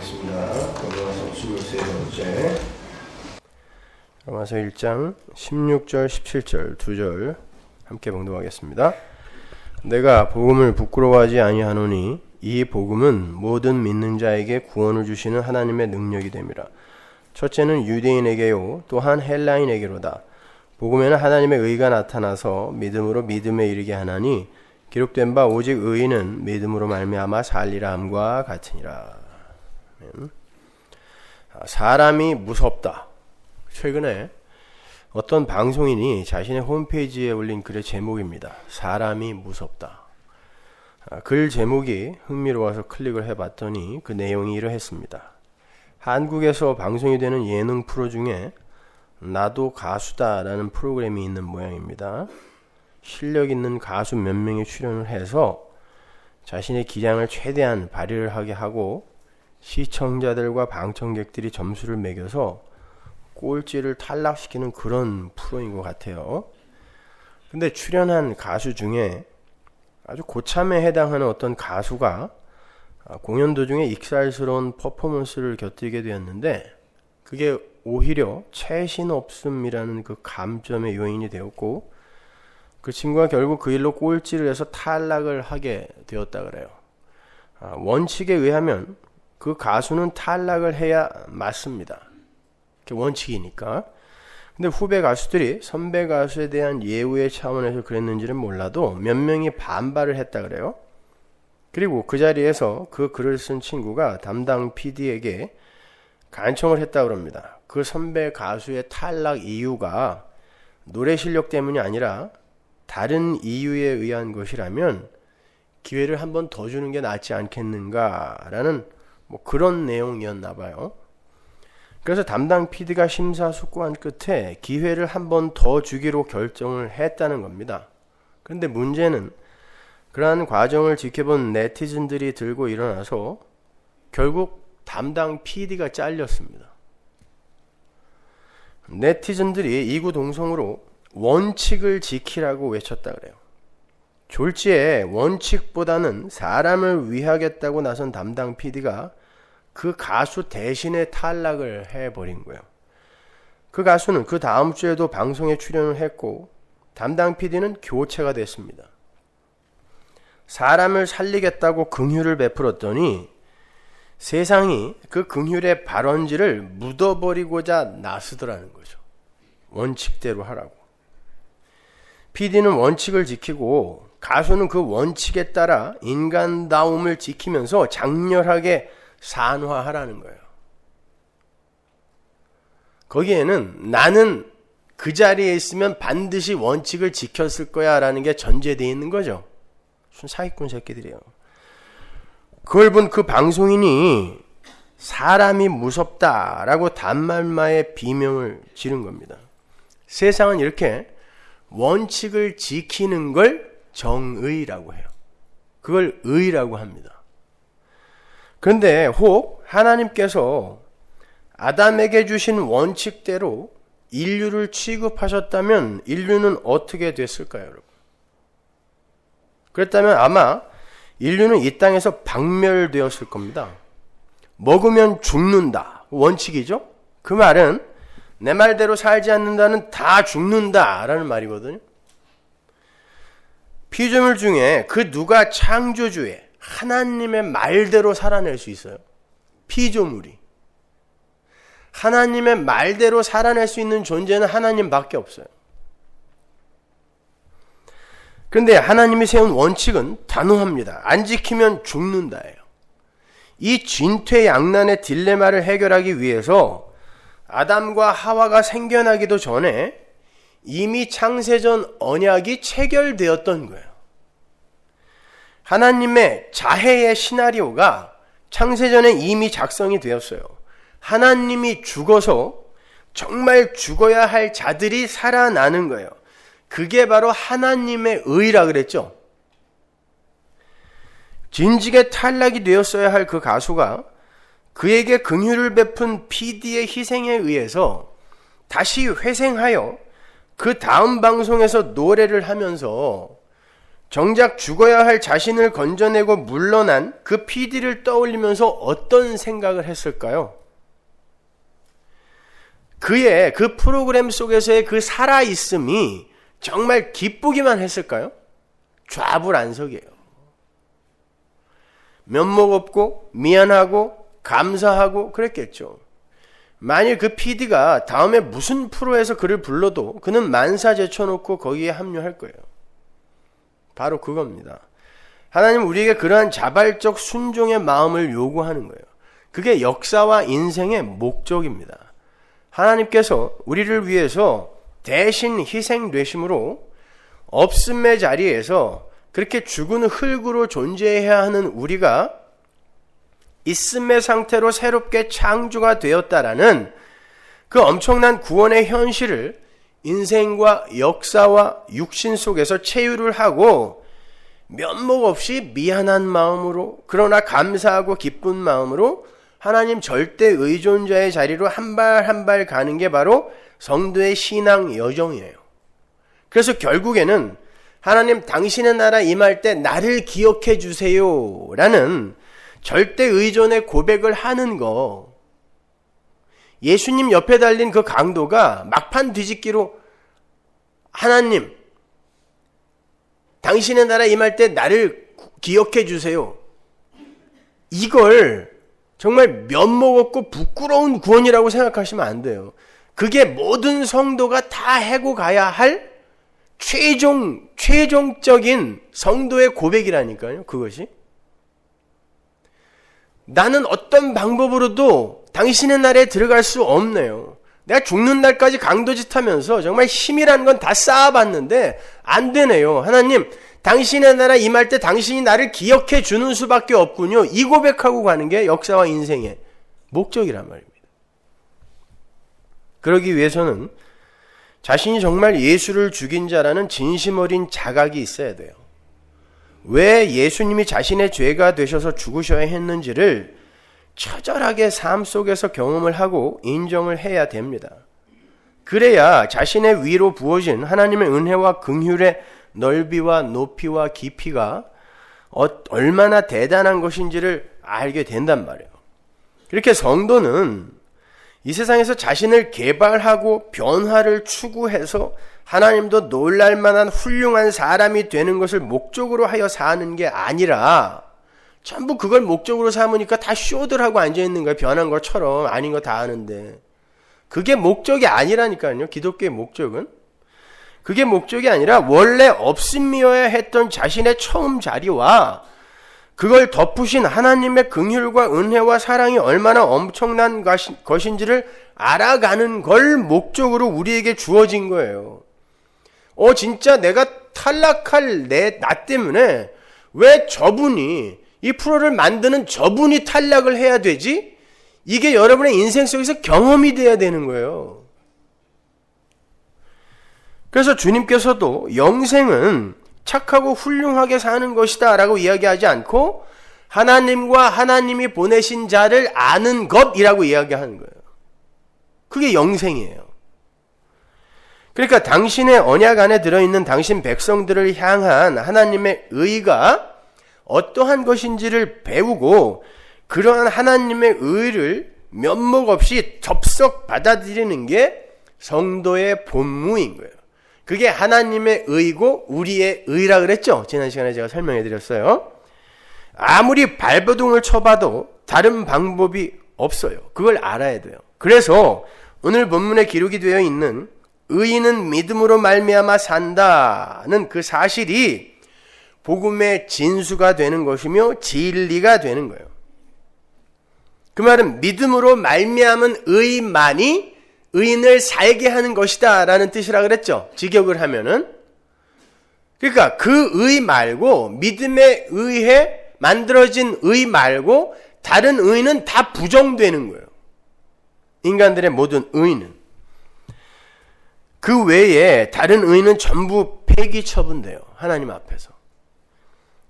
하겠습니다. 로마서 23번째. 로마서 1장 16절 17절 2절 함께 봉독하겠습니다. 내가 복음을 부끄러워하지 아니하노니 이 복음은 모든 믿는 자에게 구원을 주시는 하나님의 능력이 됨이라. 첫째는 유대인에게요 또한 헬라인에게로다. 복음에는 하나님의 의가 나타나서 믿음으로 믿음에 이르게 하나니 기록된 바 오직 의인은 믿음으로 말미암아 살리라 함과 같으니라. 사람이 무섭다. 최근에 어떤 방송인이 자신의 홈페이지에 올린 글의 제목입니다. 사람이 무섭다. 글 제목이 흥미로워서 클릭을 해봤더니 그 내용이 이러했습니다. 한국에서 방송이 되는 예능 프로 중에 나도 가수다 라는 프로그램이 있는 모양입니다. 실력 있는 가수 몇 명이 출연을 해서 자신의 기량을 최대한 발휘를 하게 하고 시청자들과 방청객들이 점수를 매겨서 꼴찌를 탈락시키는 그런 프로인 것 같아요. 근데 출연한 가수 중에 아주 고참에 해당하는 어떤 가수가 공연 도중에 익살스러운 퍼포먼스를 곁들이게 되었는데 그게 오히려 채신 없음이라는 그 감점의 요인이 되었고 그 친구가 결국 그 일로 꼴찌를 해서 탈락을 하게 되었다 그래요. 원칙에 의하면 그 가수는 탈락을 해야 맞습니다. 원칙이니까. 근데 후배 가수들이 선배 가수에 대한 예우의 차원에서 그랬는지는 몰라도 몇 명이 반발을 했다 그래요. 그리고 그 자리에서 그 글을 쓴 친구가 담당 PD에게 간청을 했다 그럽니다. 그 선배 가수의 탈락 이유가 노래 실력 때문이 아니라 다른 이유에 의한 것이라면 기회를 한 번 더 주는 게 낫지 않겠는가라는 그런 내용이었나 봐요. 그래서 담당 PD가 심사숙고한 끝에 기회를 한 번 더 주기로 결정을 했다는 겁니다. 그런데 문제는 그러한 과정을 지켜본 네티즌들이 들고 일어나서 결국 담당 PD가 잘렸습니다. 네티즌들이 이구동성으로 원칙을 지키라고 외쳤다 그래요. 졸지에 원칙보다는 사람을 위하겠다고 나선 담당 PD가 그 가수 대신에 탈락을 해버린 거예요. 그 가수는 그 다음 주에도 방송에 출연을 했고 담당 PD는 교체가 됐습니다. 사람을 살리겠다고 긍휼을 베풀었더니 세상이 그 긍휼의 발원지를 묻어버리고자 나서더라는 거죠. 원칙대로 하라고. PD는 원칙을 지키고 가수는 그 원칙에 따라 인간다움을 지키면서 장렬하게 산화하라는 거예요. 거기에는 나는 그 자리에 있으면 반드시 원칙을 지켰을 거야 라는 게 전제되어 있는 거죠. 사기꾼 새끼들이에요. 그걸 본 그 방송인이 사람이 무섭다라고 단말마에 비명을 지른 겁니다. 세상은 이렇게 원칙을 지키는 걸 정의라고 해요. 그걸 의라고 합니다. 그런데 혹 하나님께서 아담에게 주신 원칙대로 인류를 취급하셨다면 인류는 어떻게 됐을까요, 여러분? 그랬다면 아마 인류는 이 땅에서 박멸되었을 겁니다. 먹으면 죽는다. 원칙이죠? 그 말은 내 말대로 살지 않는다는 다 죽는다라는 말이거든요. 피조물 중에 그 누가 창조주에 하나님의 말대로 살아낼 수 있어요? 피조물이. 하나님의 말대로 살아낼 수 있는 존재는 하나님밖에 없어요. 그런데 하나님이 세운 원칙은 단호합니다. 안 지키면 죽는다예요. 이 진퇴양난의 딜레마를 해결하기 위해서 아담과 하와가 생겨나기도 전에 이미 창세전 언약이 체결되었던 거예요. 하나님의 자해의 시나리오가 창세전에 이미 작성이 되었어요. 하나님이 죽어서 정말 죽어야 할 자들이 살아나는 거예요. 그게 바로 하나님의 의라 그랬죠. 진직에 탈락이 되었어야 할 그 가수가 그에게 긍휼을 베푼 PD의 희생에 의해서 다시 회생하여 그 다음 방송에서 노래를 하면서 정작 죽어야 할 자신을 건져내고 물러난 그 PD를 떠올리면서 어떤 생각을 했을까요? 그의 그 프로그램 속에서의 그 살아있음이 정말 기쁘기만 했을까요? 좌불안석이에요. 면목 없고 미안하고 감사하고 그랬겠죠. 만일 그 PD가 다음에 무슨 프로에서 그를 불러도 그는 만사 제쳐놓고 거기에 합류할 거예요. 바로 그겁니다. 하나님은 우리에게 그러한 자발적 순종의 마음을 요구하는 거예요. 그게 역사와 인생의 목적입니다. 하나님께서 우리를 위해서 대신 희생되심으로 없음의 자리에서 그렇게 죽은 흙으로 존재해야 하는 우리가 있음의 상태로 새롭게 창조가 되었다라는 그 엄청난 구원의 현실을 인생과 역사와 육신 속에서 체유를 하고 면목 없이 미안한 마음으로 그러나 감사하고 기쁜 마음으로 하나님 절대 의존자의 자리로 한 발 한 발 가는 게 바로 성도의 신앙 여정이에요. 그래서 결국에는 하나님 당신의 나라 임할 때 나를 기억해 주세요 라는 절대 의존의 고백을 하는 거, 예수님 옆에 달린 그 강도가 막판 뒤집기로 하나님 당신의 나라 임할 때 나를 기억해 주세요, 이걸 정말 면목 없고 부끄러운 구원이라고 생각하시면 안 돼요. 그게 모든 성도가 다 해고 가야 할 최종적인 성도의 고백이라니까요. 그것이 나는 어떤 방법으로도 당신의 나라에 들어갈 수 없네요. 내가 죽는 날까지 강도짓 하면서 정말 힘이라는 건 다 쌓아봤는데 안 되네요. 하나님 당신의 나라 임할 때 당신이 나를 기억해 주는 수밖에 없군요. 이 고백하고 가는 게 역사와 인생의 목적이란 말입니다. 그러기 위해서는 자신이 정말 예수를 죽인 자라는 진심 어린 자각이 있어야 돼요. 왜 예수님이 자신의 죄가 되셔서 죽으셔야 했는지를 처절하게 삶 속에서 경험을 하고 인정을 해야 됩니다. 그래야 자신의 위로 부어진 하나님의 은혜와 긍휼의 넓이와 높이와 깊이가 얼마나 대단한 것인지를 알게 된단 말이에요. 이렇게 성도는 이 세상에서 자신을 개발하고 변화를 추구해서 하나님도 놀랄 만한 훌륭한 사람이 되는 것을 목적으로 하여 사는 게 아니라 전부 그걸 목적으로 삼으니까 다 쇼들 하고 앉아있는 거예요. 변한 것처럼 아닌 거 다 아는데. 그게 목적이 아니라니까요. 기독교의 목적은. 그게 목적이 아니라 원래 없음이어야 했던 자신의 처음 자리와 그걸 덮으신 하나님의 긍휼과 은혜와 사랑이 얼마나 엄청난 것인지를 알아가는 걸 목적으로 우리에게 주어진 거예요. 진짜 내가 탈락할 나 때문에 왜 저분이 이 프로를 만드는 저분이 탈락을 해야 되지? 이게 여러분의 인생 속에서 경험이 돼야 되는 거예요. 그래서 주님께서도 영생은 착하고 훌륭하게 사는 것이다 라고 이야기하지 않고 하나님과 하나님이 보내신 자를 아는 것이라고 이야기하는 거예요. 그게 영생이에요. 그러니까 당신의 언약 안에 들어있는 당신 백성들을 향한 하나님의 의가 어떠한 것인지를 배우고 그러한 하나님의 의를 면목 없이 접속 받아들이는 게 성도의 본무인 거예요. 그게 하나님의 의고 우리의 의라 그랬죠? 지난 시간에 제가 설명해 드렸어요. 아무리 발버둥을 쳐봐도 다른 방법이 없어요. 그걸 알아야 돼요. 그래서 오늘 본문에 기록이 되어 있는 의인은 믿음으로 말미암아 산다는 그 사실이 복음의 진수가 되는 것이며 진리가 되는 거예요. 그 말은 믿음으로 말미암은 의만이 의인을 살게 하는 것이다 라는 뜻이라 그랬죠. 직역을 하면은. 그러니까 그 의 말고 믿음에 의해 만들어진 의 말고 다른 의는 다 부정되는 거예요. 인간들의 모든 의는. 그 외에 다른 의는 전부 폐기 처분돼요. 하나님 앞에서.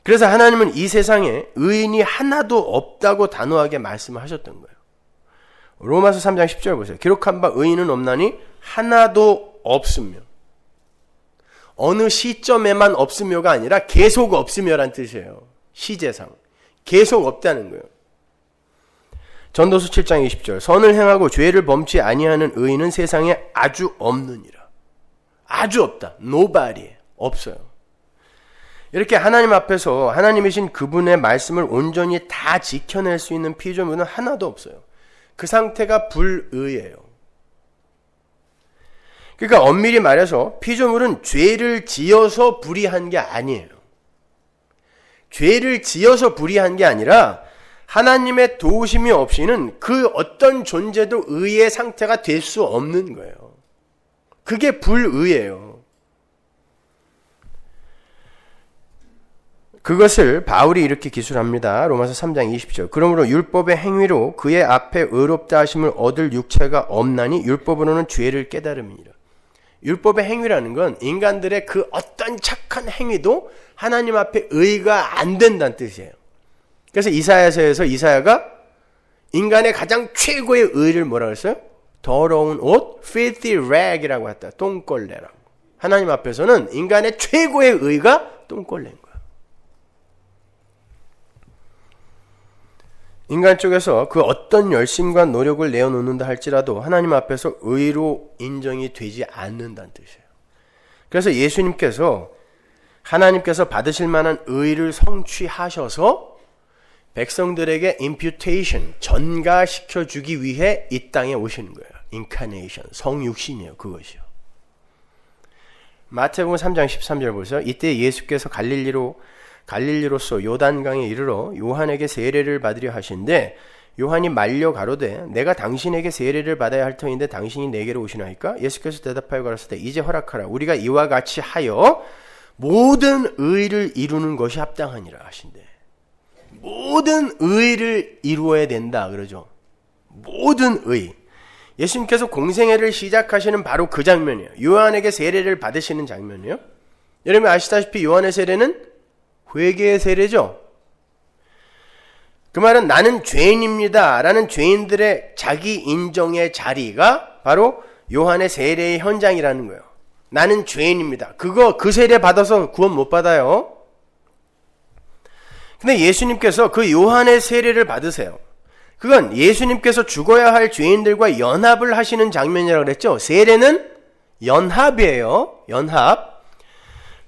그래서 하나님은 이 세상에 의인이 하나도 없다고 단호하게 말씀하셨던 거예요. 로마서 3장 10절 보세요. 기록한 바 의인은 없나니 하나도 없으며. 어느 시점에만 없으며가 아니라 계속 없으며란 뜻이에요. 시제상. 계속 없다는 거예요. 전도서 7장 20절. 선을 행하고 죄를 범치 아니하는 의인은 세상에 아주 없느니라. 아주 없다. nobody. 없어요. 이렇게 하나님 앞에서 하나님이신 그분의 말씀을 온전히 다 지켜낼 수 있는 피조물은 하나도 없어요. 그 상태가 불의예요. 그러니까 엄밀히 말해서 피조물은 죄를 지어서 불의한 게 아니에요. 죄를 지어서 불의한 게 아니라 하나님의 도우심이 없이는 그 어떤 존재도 의의 상태가 될 수 없는 거예요. 그게 불의예요. 그것을 바울이 이렇게 기술합니다. 로마서 3장 20절. 그러므로 율법의 행위로 그의 앞에 의롭다 하심을 얻을 육체가 없나니 율법으로는 죄를 깨달음이니라. 율법의 행위라는 건 인간들의 그 어떤 착한 행위도 하나님 앞에 의가 안 된다는 뜻이에요. 그래서 이사야서에서 이사야가 인간의 가장 최고의 의를 뭐라고 했어요? 더러운 옷, filthy rag이라고 했다. 똥걸레라고. 하나님 앞에서는 인간의 최고의 의가 똥걸레인 거야. 인간 쪽에서 그 어떤 열심과 노력을 내어놓는다 할지라도 하나님 앞에서 의로 인정이 되지 않는다는 뜻이에요. 그래서 예수님께서 하나님께서 받으실 만한 의를 성취하셔서 백성들에게 imputation, 전가시켜주기 위해 이 땅에 오시는 거예요. incarnation, 성육신이에요. 그것이요. 마태복음 3장 13절 보세요. 이때 예수께서 갈릴리로서 요단강에 이르러 요한에게 세례를 받으려 하신데 요한이 말려 가로되 내가 당신에게 세례를 받아야 할 터인데 당신이 내게로 오시나이까? 예수께서 대답하여 가라사대 이제 허락하라. 우리가 이와 같이 하여 모든 의를 이루는 것이 합당하니라 하신대. 모든 의를 이루어야 된다 그러죠. 모든 의. 예수님께서 공생애를 시작하시는 바로 그 장면이에요. 요한에게 세례를 받으시는 장면이에요. 여러분 아시다시피 요한의 세례는 회개의 세례죠. 그 말은 나는 죄인입니다 라는 죄인들의 자기 인정의 자리가 바로 요한의 세례의 현장이라는 거예요. 나는 죄인입니다. 그 세례 받아서 구원 못 받아요. 근데 예수님께서 그 요한의 세례를 받으세요. 그건 예수님께서 죽어야 할 죄인들과 연합을 하시는 장면이라고 그랬죠. 세례는 연합이에요. 연합.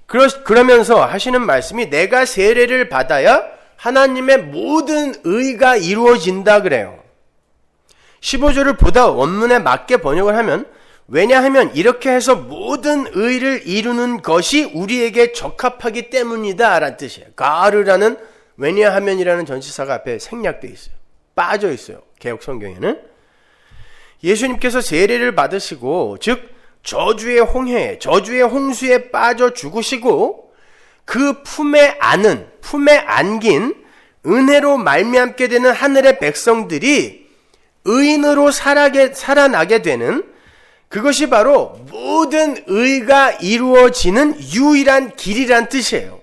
그러면서 하시는 말씀이 내가 세례를 받아야 하나님의 모든 의가 이루어진다 그래요. 15절을 보다 원문에 맞게 번역을 하면 왜냐하면 이렇게 해서 모든 의를 이루는 것이 우리에게 적합하기 때문이다 라는 뜻이에요. 가르라는 왜냐하면이라는 전치사가 앞에 생략되어 있어요. 빠져 있어요. 개역 성경에는. 예수님께서 세례를 받으시고 즉 저주의 홍해에 저주의 홍수에 빠져 죽으시고 그 품에 안긴 은혜로 말미암게 되는 하늘의 백성들이 의인으로 살아나게 되는 그것이 바로 모든 의가 이루어지는 유일한 길이란 뜻이에요.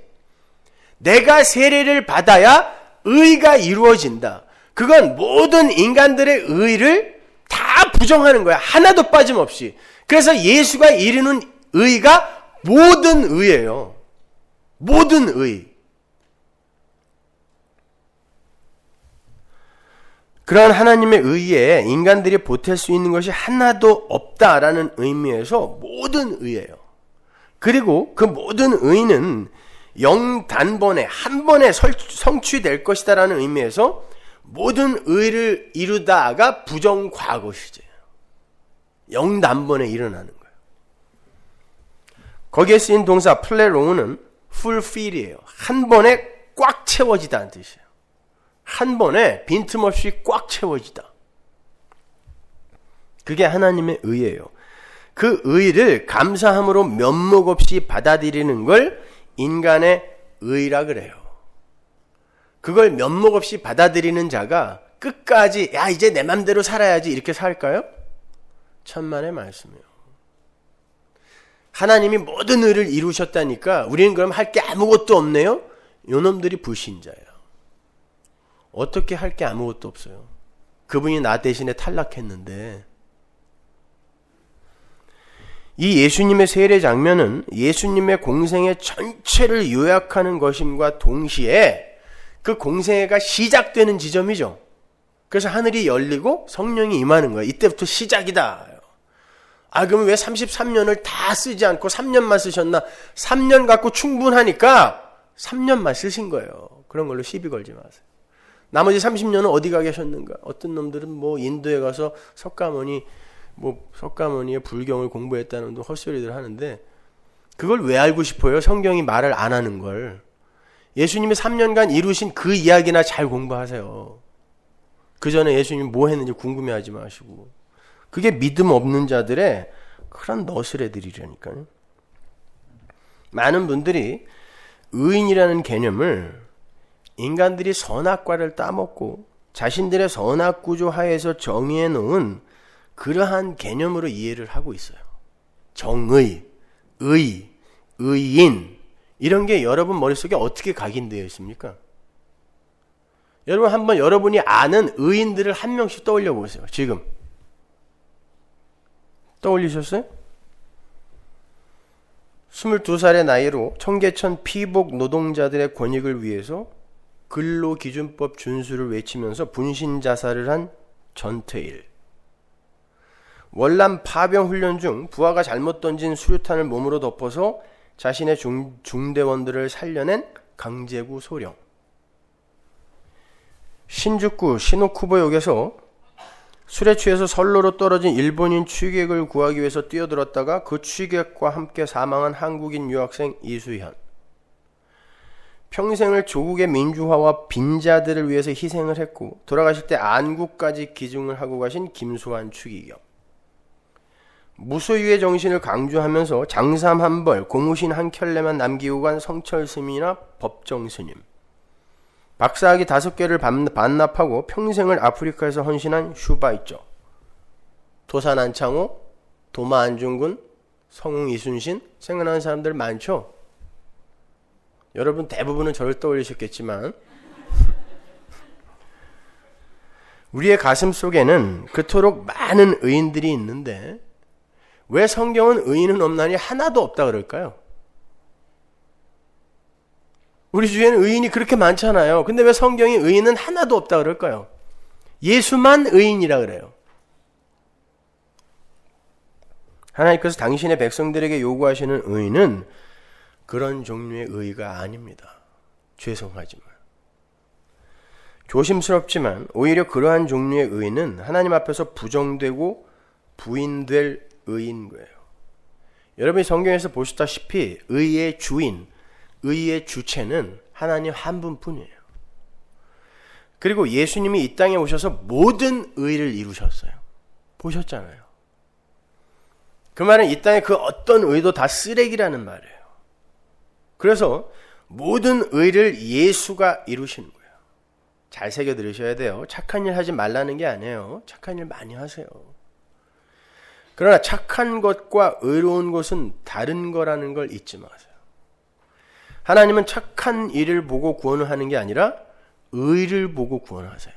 내가 세례를 받아야 의가 이루어진다. 그건 모든 인간들의 의를 다 부정하는 거야. 하나도 빠짐없이. 그래서 예수가 이루는 의가 모든 의예요. 모든 의. 그러한 하나님의 의에 인간들이 보탤 수 있는 것이 하나도 없다라는 의미에서 모든 의예요. 그리고 그 모든 의는 영단번에 한 번에 성취될 것이다라는 의미에서 모든 의를 이루다가 부정과거 시제예요. 영단번에 일어나는 거예요. 거기에 쓰인 동사 플레로우는 fulfill이에요. 한 번에 꽉 채워지다는 뜻이에요. 한 번에 빈틈없이 꽉 채워지다. 그게 하나님의 의예요. 그 의를 감사함으로 면목 없이 받아들이는 걸 인간의 의라 그래요. 그걸 면목 없이 받아들이는 자가 끝까지 야 이제 내 맘대로 살아야지 이렇게 살까요? 천만의 말씀이에요. 하나님이 모든 의를 이루셨다니까 우리는 그럼 할 게 아무것도 없네요? 요놈들이 불신자예요. 어떻게 할 게 아무것도 없어요. 그분이 나 대신에 탈락했는데 이 예수님의 세례 장면은 예수님의 공생애 전체를 요약하는 것임과 동시에 그 공생애가 시작되는 지점이죠. 그래서 하늘이 열리고 성령이 임하는 거예요. 이때부터 시작이다. 그러면 왜 33년을 다 쓰지 않고 3년만 쓰셨나? 3년 갖고 충분하니까 3년만 쓰신 거예요. 그런 걸로 시비 걸지 마세요. 나머지 30년은 어디 가 계셨는가? 어떤 놈들은 인도에 가서 석가모니의 불경을 공부했다는 헛소리들 하는데, 그걸 왜 알고 싶어요? 성경이 말을 안 하는 걸. 예수님이 3년간 이루신 그 이야기나 잘 공부하세요. 그 전에 예수님이 뭐 했는지 궁금해하지 마시고. 그게 믿음 없는 자들의 그런 너스레들이라니까요. 많은 분들이 의인이라는 개념을 인간들이 선악과를 따먹고 자신들의 선악구조 하에서 정의해 놓은 그러한 개념으로 이해를 하고 있어요. 정의, 의인, 이런 게 여러분 머릿속에 어떻게 각인되어 있습니까? 여러분 한번 여러분이 아는 의인들을 한 명씩 떠올려 보세요. 지금 떠올리셨어요? 22살의 나이로 청계천 피복 노동자들의 권익을 위해서 근로기준법 준수를 외치면서 분신자살을 한 전태일. 월남 파병 훈련 중 부하가 잘못 던진 수류탄을 몸으로 덮어서 자신의 중대원들을 살려낸 강제구 소령. 신주쿠 시노쿠보역에서 술에 취해서 선로로 떨어진 일본인 취객을 구하기 위해서 뛰어들었다가 그 취객과 함께 사망한 한국인 유학생 이수현. 평생을 조국의 민주화와 빈자들을 위해서 희생을 했고 돌아가실 때 안구까지 기증을 하고 가신 김수환 추기경. 무소유의 정신을 강조하면서 장삼 한 벌, 고무신 한 켤레만 남기고 간 성철 스님이나 법정 스님. 박사학위 5개를 반납하고 평생을 아프리카에서 헌신한 슈바이처. 도산 안창호, 도마 안중근, 성웅 이순신, 생각나는 사람들 많죠? 여러분 대부분은 저를 떠올리셨겠지만 우리의 가슴 속에는 그토록 많은 의인들이 있는데 왜 성경은 의인은 없나니 하나도 없다 그럴까요? 우리 주위에는 의인이 그렇게 많잖아요. 근데 왜 성경이 의인은 하나도 없다 그럴까요? 예수만 의인이라 그래요. 하나님께서 당신의 백성들에게 요구하시는 의인은 그런 종류의 의가 아닙니다. 죄송하지만. 조심스럽지만 오히려 그러한 종류의 의는 하나님 앞에서 부정되고 부인될 의인 거예요. 여러분이 성경에서 보시다시피 의의 주인, 의의 주체는 하나님 한 분뿐이에요. 그리고 예수님이 이 땅에 오셔서 모든 의를 이루셨어요. 보셨잖아요. 그 말은 이 땅에 그 어떤 의도 다 쓰레기라는 말이에요. 그래서 모든 의를 예수가 이루시는 거예요. 잘 새겨 들으셔야 돼요. 착한 일 하지 말라는 게 아니에요. 착한 일 많이 하세요. 그러나 착한 것과 의로운 것은 다른 거라는 걸 잊지 마세요. 하나님은 착한 일을 보고 구원을 하는 게 아니라 의를 보고 구원하세요.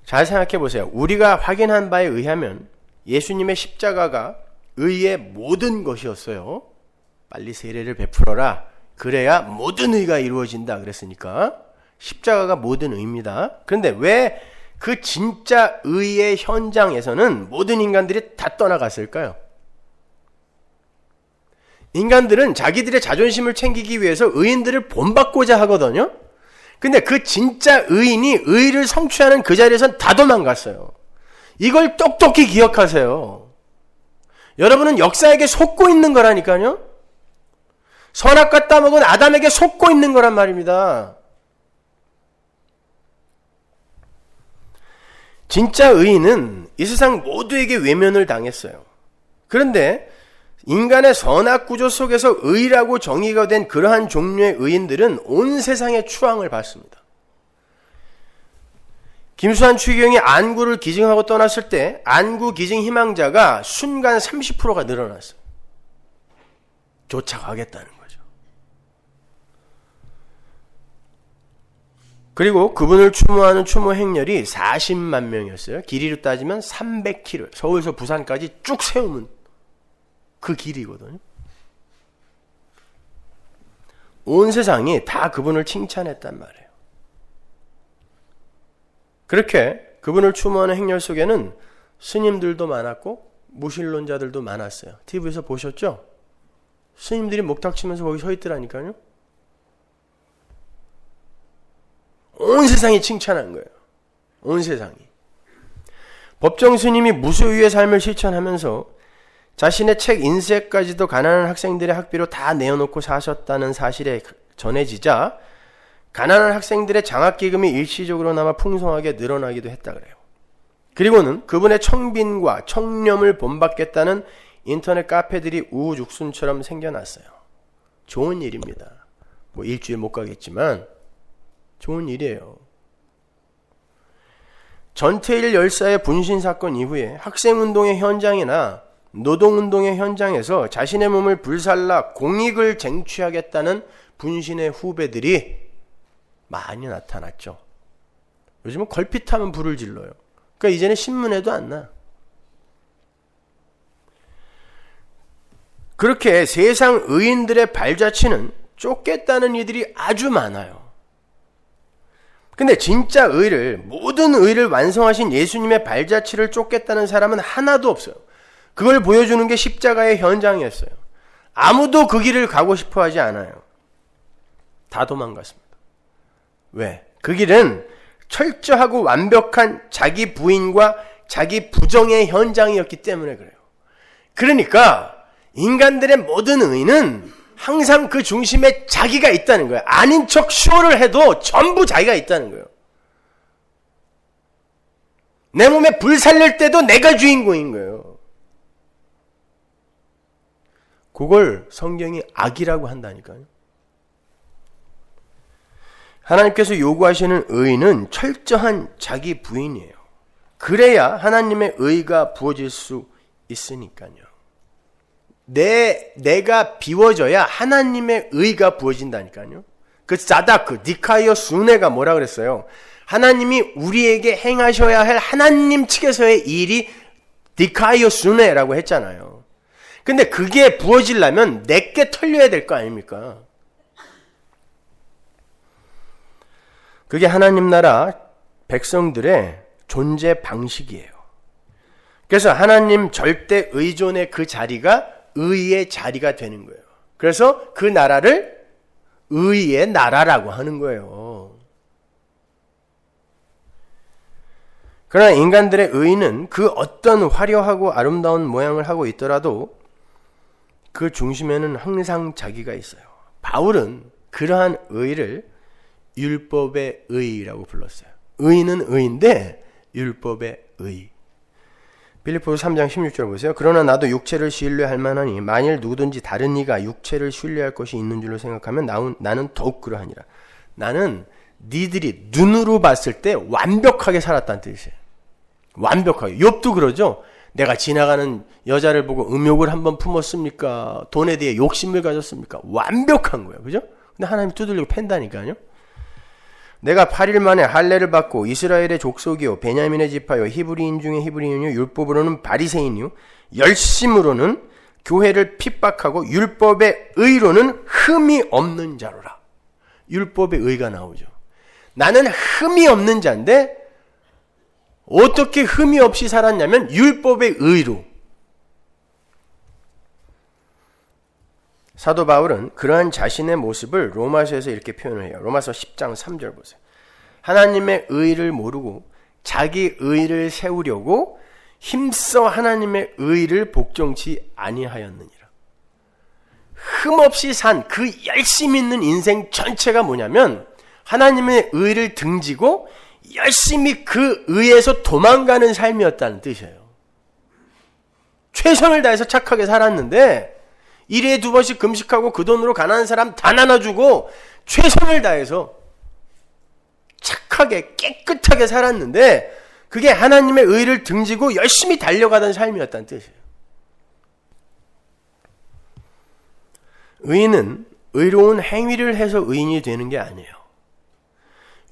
잘 생각해 보세요. 우리가 확인한 바에 의하면 예수님의 십자가가 의의 모든 것이었어요. 빨리 세례를 베풀어라. 그래야 모든 의가 이루어진다 그랬으니까 십자가가 모든 의입니다. 그런데 왜 그 진짜 의의 현장에서는 모든 인간들이 다 떠나갔을까요? 인간들은 자기들의 자존심을 챙기기 위해서 의인들을 본받고자 하거든요. 근데 그 진짜 의인이 의를 성취하는 그 자리에선 다 도망갔어요. 이걸 똑똑히 기억하세요. 여러분은 역사에게 속고 있는 거라니까요. 선악과 따먹은 아담에게 속고 있는 거란 말입니다. 진짜 의인은 이 세상 모두에게 외면을 당했어요. 그런데 인간의 선악 구조 속에서 의라고 정의가 된 그러한 종류의 의인들은 온 세상의 추앙을 받습니다. 김수환 추기경이 안구를 기증하고 떠났을 때 안구 기증 희망자가 순간 30%가 늘어났어요. 쫓아가겠다는 거죠. 그리고 그분을 추모하는 추모 행렬이 40만 명이었어요. 길이로 따지면 300km. 서울에서 부산까지 쭉 세우면 그 길이거든요. 온 세상이 다 그분을 칭찬했단 말이에요. 그렇게 그분을 추모하는 행렬 속에는 스님들도 많았고 무신론자들도 많았어요. TV에서 보셨죠? 스님들이 목탁치면서 거기 서 있더라니까요. 온 세상이 칭찬한 거예요. 온 세상이. 법정 스님이 무소유의 삶을 실천하면서 자신의 책 인쇄까지도 가난한 학생들의 학비로 다 내어놓고 사셨다는 사실에 전해지자 가난한 학생들의 장학기금이 일시적으로나마 풍성하게 늘어나기도 했다 그래요. 그리고는 그분의 청빈과 청렴을 본받겠다는 인터넷 카페들이 우후죽순처럼 생겨났어요. 좋은 일입니다. 뭐 일주일 못 가겠지만 좋은 일이에요. 전태일 열사의 분신사건 이후에 학생운동의 현장이나 노동운동의 현장에서 자신의 몸을 불살라 공익을 쟁취하겠다는 분신의 후배들이 많이 나타났죠. 요즘은 걸핏하면 불을 질러요. 그러니까 이제는 신문에도 안 나. 그렇게 세상 의인들의 발자취는 쫓겠다는 이들이 아주 많아요. 근데 진짜 의를, 모든 의를 완성하신 예수님의 발자취를 쫓겠다는 사람은 하나도 없어요. 그걸 보여주는 게 십자가의 현장이었어요. 아무도 그 길을 가고 싶어 하지 않아요. 다 도망갔습니다. 왜? 그 길은 철저하고 완벽한 자기 부인과 자기 부정의 현장이었기 때문에 그래요. 그러니까 인간들의 모든 의는 항상 그 중심에 자기가 있다는 거예요. 아닌 척 쇼를 해도 전부 자기가 있다는 거예요. 내 몸에 불 살릴 때도 내가 주인공인 거예요. 그걸 성경이 악이라고 한다니까요. 하나님께서 요구하시는 의는 철저한 자기 부인이에요. 그래야 하나님의 의가 부어질 수 있으니까요. 내가 비워져야 하나님의 의가 부어진다니까요. 그 사다크, 디카이어 순회가 뭐라 그랬어요? 하나님이 우리에게 행하셔야 할 하나님 측에서의 일이 디카이어 순회라고 했잖아요. 근데 그게 부어지려면 내게 털려야 될 거 아닙니까? 그게 하나님 나라 백성들의 존재 방식이에요. 그래서 하나님 절대 의존의 그 자리가 의의 자리가 되는 거예요. 그래서 그 나라를 의의 나라라고 하는 거예요. 그러나 인간들의 의는 그 어떤 화려하고 아름다운 모양을 하고 있더라도 그 중심에는 항상 자기가 있어요. 바울은 그러한 의를 율법의 의라고 불렀어요. 의는 의인데 율법의 의. 빌립보서 3장 16절 보세요. 그러나 나도 육체를 신뢰할 만하니 만일 누구든지 다른 이가 육체를 신뢰할 것이 있는 줄로 생각하면 나는 더욱 그러하니라. 나는 니들이 눈으로 봤을 때 완벽하게 살았다는 뜻이에요. 완벽하게. 욥도 그러죠. 내가 지나가는 여자를 보고 음욕을 한번 품었습니까? 돈에 대해 욕심을 가졌습니까? 완벽한 거예요. 그죠? 근데 하나님 두들리고 팬다니까요. 내가 8일 만에 할례를 받고 이스라엘의 족속이요 베냐민의 지파요 히브리인 중에 히브리인이요 율법으로는 바리새인이요 열심으로는 교회를 핍박하고 율법의 의로는 흠이 없는 자로라. 율법의 의가 나오죠. 나는 흠이 없는 자인데 어떻게 흠이 없이 살았냐면 율법의 의로. 사도 바울은 그러한 자신의 모습을 로마서에서 이렇게 표현을 해요. 로마서 10장 3절 보세요. 하나님의 의를 모르고 자기 의를 세우려고 힘써 하나님의 의를 복종치 아니하였느니라. 흠없이 산 그 열심히 있는 인생 전체가 뭐냐면 하나님의 의를 등지고 열심히 그 의에서 도망가는 삶이었다는 뜻이에요. 최선을 다해서 착하게 살았는데 1회에 2번씩 금식하고 그 돈으로 가난한 사람 다 나눠주고 최선을 다해서 착하게 깨끗하게 살았는데 그게 하나님의 의를 등지고 열심히 달려가던 삶이었다는 뜻이에요. 의인은 의로운 행위를 해서 의인이 되는 게 아니에요.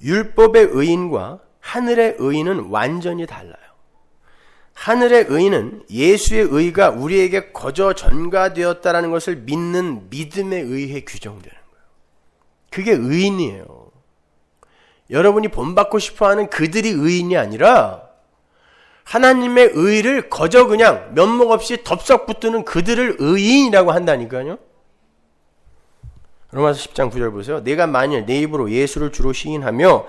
율법의 의인과 하늘의 의인은 완전히 달라요. 하늘의 의는 예수의 의가 우리에게 거저 전가되었다라는 것을 믿는 믿음에 의해 규정되는 거예요. 그게 의인이에요. 여러분이 본받고 싶어하는 그들이 의인이 아니라 하나님의 의를 거저 그냥 면목 없이 덥석 붙드는 그들을 의인이라고 한다니까요. 로마서 10장 9절 보세요. 내가 만일 내 입으로 예수를 주로 시인하며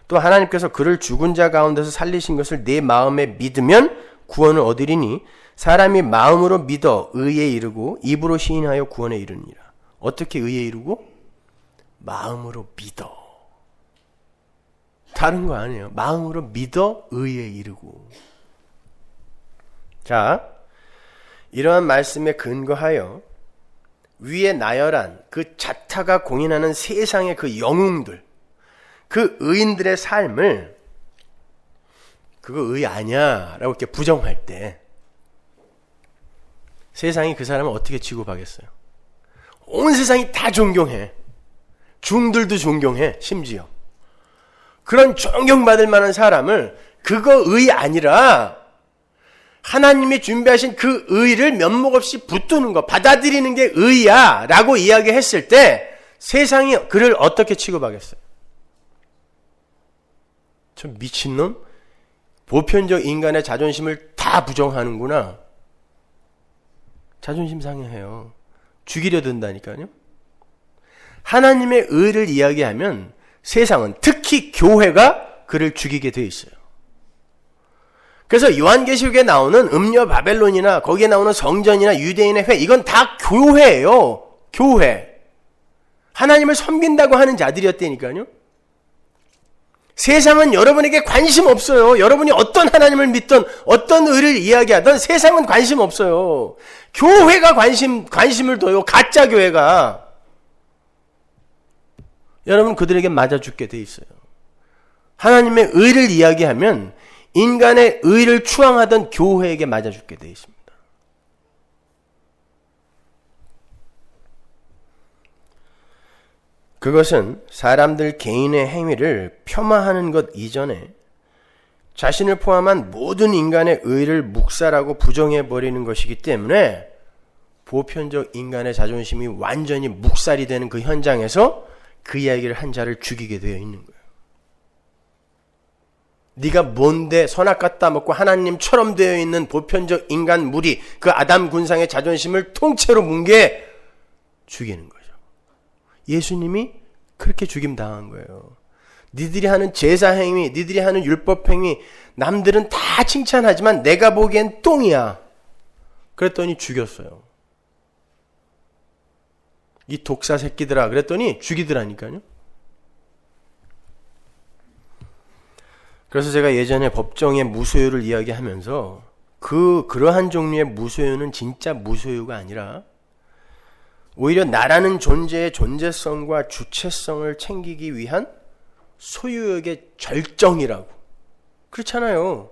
또 하나님께서 그를 죽은 자 가운데서 살리신 것을 내 마음에 믿으면 구원을 얻으리니 사람이 마음으로 믿어 의에 이르고 입으로 시인하여 구원에 이르니라. 어떻게 의에 이르고? 마음으로 믿어. 다른 거 아니에요. 마음으로 믿어 의에 이르고. 자, 이러한 말씀에 근거하여 위에 나열한 그 자타가 공인하는 세상의 그 영웅들, 그 의인들의 삶을 그거 의 아니야 라고 이렇게 부정할 때 세상이 그 사람을 어떻게 취급하겠어요? 온 세상이 다 존경해. 중들도 존경해. 심지어 그런 존경받을 만한 사람을 그거 의 아니라 하나님이 준비하신 그 의를 면목 없이 붙드는 거, 받아들이는 게 의야 라고 이야기했을 때 세상이 그를 어떻게 취급하겠어요? 저 미친놈? 보편적 인간의 자존심을 다 부정하는구나. 자존심 상해해요. 죽이려 든다니까요. 하나님의 의를 이야기하면 세상은, 특히 교회가 그를 죽이게 돼 있어요. 그래서 요한계시록에 나오는 음녀 바벨론이나 거기에 나오는 성전이나 유대인의 회, 이건 다 교회예요. 교회. 하나님을 섬긴다고 하는 자들이었다니까요. 세상은 여러분에게 관심 없어요. 여러분이 어떤 하나님을 믿든 어떤 의를 이야기하든 세상은 관심 없어요. 교회가 관심을 둬요. 가짜 교회가. 여러분 그들에게 맞아 죽게 돼 있어요. 하나님의 의를 이야기하면 인간의 의를 추앙하던 교회에게 맞아 죽게 돼 있습니다. 그것은 사람들 개인의 행위를 폄하하는 것 이전에 자신을 포함한 모든 인간의 의를 묵살하고 부정해버리는 것이기 때문에 보편적 인간의 자존심이 완전히 묵살이 되는 그 현장에서 그 이야기를 한 자를 죽이게 되어 있는 거예요. 네가 뭔데 선악 갖다 먹고 하나님처럼 되어 있는 보편적 인간 무리, 그 아담 군상의 자존심을 통째로 뭉개 죽이는 거예요. 예수님이 그렇게 죽임 당한 거예요. 니들이 하는 제사 행위, 니들이 하는 율법 행위, 남들은 다 칭찬하지만 내가 보기엔 똥이야. 그랬더니 죽였어요. 이 독사 새끼들아 그랬더니 죽이더라니까요. 그래서 제가 예전에 법정의 무소유를 이야기하면서 그러한 종류의 무소유는 진짜 무소유가 아니라 오히려 나라는 존재의 존재성과 주체성을 챙기기 위한 소유욕의 절정이라고. 그렇잖아요.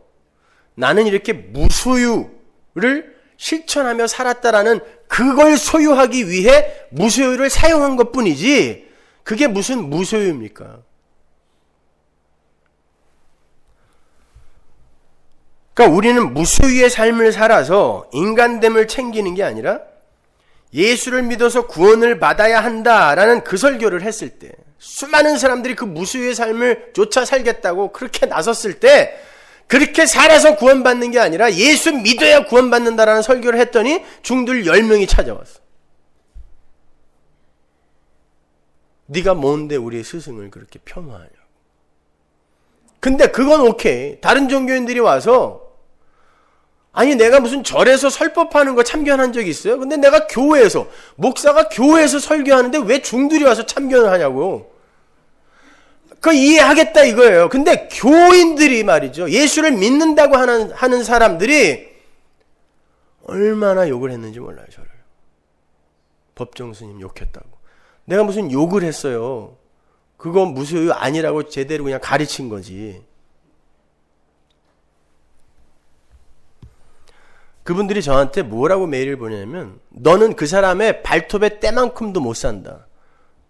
나는 이렇게 무소유를 실천하며 살았다라는 그걸 소유하기 위해 무소유를 사용한 것뿐이지 그게 무슨 무소유입니까? 그러니까 우리는 무소유의 삶을 살아서 인간됨을 챙기는 게 아니라 예수를 믿어서 구원을 받아야 한다라는 그 설교를 했을 때 수많은 사람들이 그 무소유의 삶을 쫓아 살겠다고 그렇게 나섰을 때 그렇게 살아서 구원받는 게 아니라 예수 믿어야 구원받는다라는 설교를 했더니 중들 10명이 찾아왔어. 네가 뭔데 우리의 스승을 그렇게 폄하하냐고. 근데 그건 오케이. 다른 종교인들이 와서 아니 내가 무슨 절에서 설법하는 거 참견한 적이 있어요? 근데 내가 교회에서 목사가 교회에서 설교하는데 왜 중들이 와서 참견을 하냐고. 그거 이해하겠다 이거예요. 근데 교인들이 말이죠. 예수를 믿는다고 하는 사람들이 얼마나 욕을 했는지 몰라요. 저를. 법정 스님 욕했다고. 내가 무슨 욕을 했어요. 그건 무소유 아니라고 제대로 그냥 가르친 거지. 그분들이 저한테 뭐라고 메일을 보내냐면 너는 그 사람의 발톱의 때만큼도 못 산다.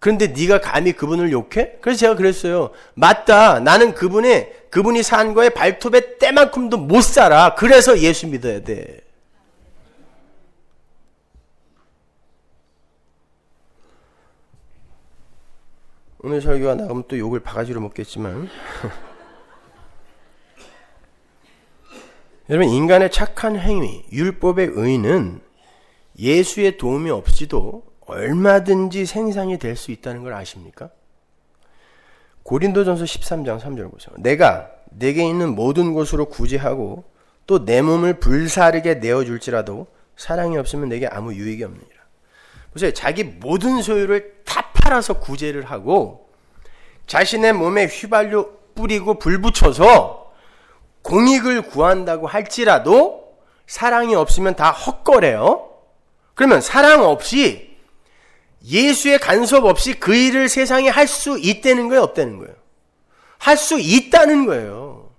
그런데 네가 감히 그분을 욕해? 그래서 제가 그랬어요. 맞다. 나는 그분이 산 거에 발톱의 때만큼도 못 살아. 그래서 예수 믿어야 돼. 오늘 설교가 나가면 또 욕을 바가지로 먹겠지만 여러분, 인간의 착한 행위, 율법의 의는 예수의 도움이 없이도 얼마든지 생산이 될 수 있다는 걸 아십니까? 고린도전서 13장 3절 보세요. 내가 내게 있는 모든 것으로 구제하고 또 내 몸을 불사르게 내어줄지라도 사랑이 없으면 내게 아무 유익이 없느니라. 보세요. 자기 모든 소유를 다 팔아서 구제를 하고 자신의 몸에 휘발유 뿌리고 불 붙여서 공익을 구한다고 할지라도 사랑이 없으면 다 헛거래요. 그러면 사랑 없이, 예수의 간섭 없이 그 일을 세상에 할 수 있다는 거예요, 없다는 거예요? 할 수 있다는 거예요.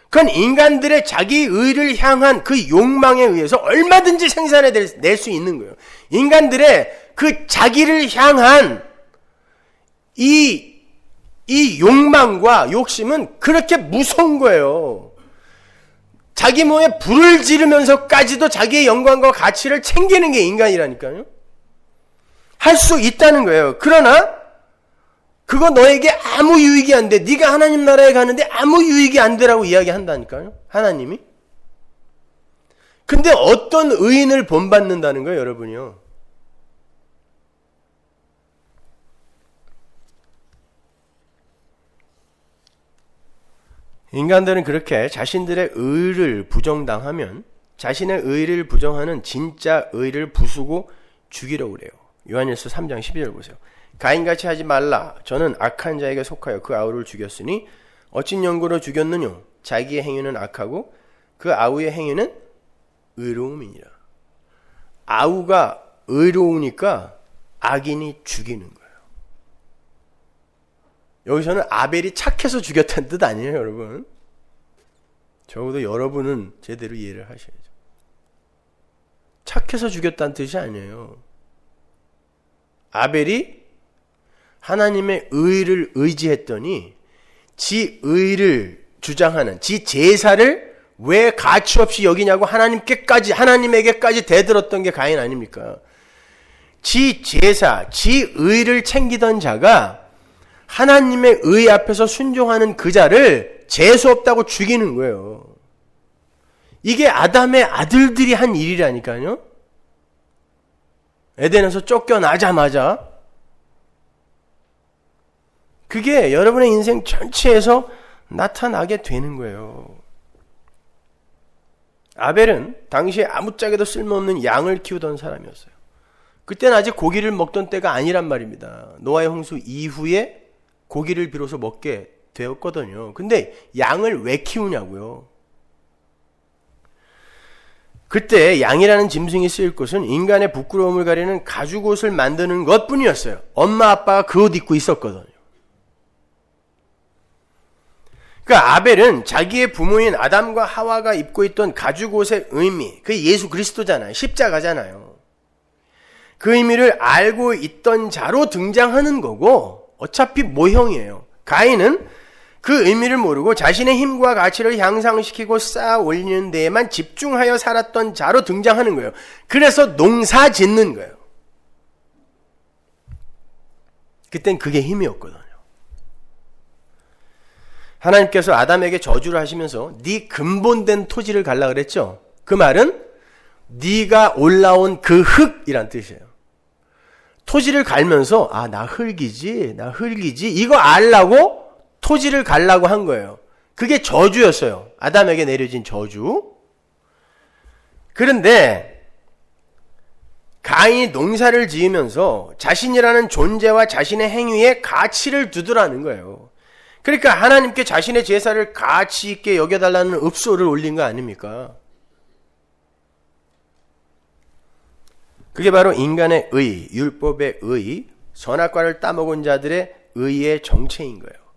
그건 인간들의 자기 의를 향한 그 욕망에 의해서 얼마든지 생산해낼 수 있는 거예요. 인간들의 그 자기를 향한 이 욕망과 욕심은 그렇게 무서운 거예요. 자기 몸에 불을 지르면서까지도 자기의 영광과 가치를 챙기는 게 인간이라니까요. 할 수 있다는 거예요. 그러나 그거 너에게 아무 유익이 안 돼. 네가 하나님 나라에 가는데 아무 유익이 안 되라고 이야기한다니까요. 하나님이. 근데 어떤 의인을 본받는다는 거예요, 여러분이요. 인간들은 그렇게 자신들의 의를 부정당하면 자신의 의를 부정하는 진짜 의를 부수고 죽이려고 그래요. 요한일서 3장 12절 보세요. 가인같이 하지 말라. 저는 악한 자에게 속하여 그 아우를 죽였으니 어찐 연고로 죽였느뇨. 자기의 행위는 악하고 그 아우의 행위는 의로움이니라. 아우가 의로우니까 악인이 죽이는 거예요. 여기서는 아벨이 착해서 죽였다는 뜻 아니에요, 여러분. 적어도 여러분은 제대로 이해를 하셔야죠. 착해서 죽였다는 뜻이 아니에요. 아벨이 하나님의 의를 의지했더니 지 의를 주장하는, 지 제사를 왜 가치 없이 여기냐고 하나님에게까지 대들었던 게 가인 아닙니까? 지 제사, 지 의를 챙기던 자가 하나님의 의 앞에서 순종하는 그 자를 재수 없다고 죽이는 거예요. 이게 아담의 아들들이 한 일이라니까요. 에덴에서 쫓겨나자마자 그게 여러분의 인생 전체에서 나타나게 되는 거예요. 아벨은 당시에 아무짝에도 쓸모없는 양을 키우던 사람이었어요. 그때는 아직 고기를 먹던 때가 아니란 말입니다. 노아의 홍수 이후에 고기를 비로소 먹게 되었거든요. 근데 양을 왜 키우냐고요? 그때 양이라는 짐승이 쓰일 것은 인간의 부끄러움을 가리는 가죽옷을 만드는 것뿐이었어요. 엄마 아빠가 그 옷 입고 있었거든요. 그러니까 아벨은 자기의 부모인 아담과 하와가 입고 있던 가죽옷의 의미, 그게 예수 그리스도잖아요. 십자가잖아요. 그 의미를 알고 있던 자로 등장하는 거고 어차피 모형이에요. 가인은 그 의미를 모르고 자신의 힘과 가치를 향상시키고 쌓아 올리는 데에만 집중하여 살았던 자로 등장하는 거예요. 그래서 농사 짓는 거예요. 그땐 그게 힘이었거든요. 하나님께서 아담에게 저주를 하시면서 네 근본된 토지를 갈라 그랬죠. 그 말은 네가 올라온 그 흙이란 뜻이에요. 토지를 갈면서 나 흙이지 이거 알라고 토지를 갈라고 한 거예요. 그게 저주였어요. 아담에게 내려진 저주. 그런데 가인이 농사를 지으면서 자신이라는 존재와 자신의 행위에 가치를 두더라는 거예요. 그러니까 하나님께 자신의 제사를 가치 있게 여겨달라는 읍소를 올린 거 아닙니까? 그게 바로 인간의 의, 율법의 의, 선악과를 따먹은 자들의 의의 정체인 거예요.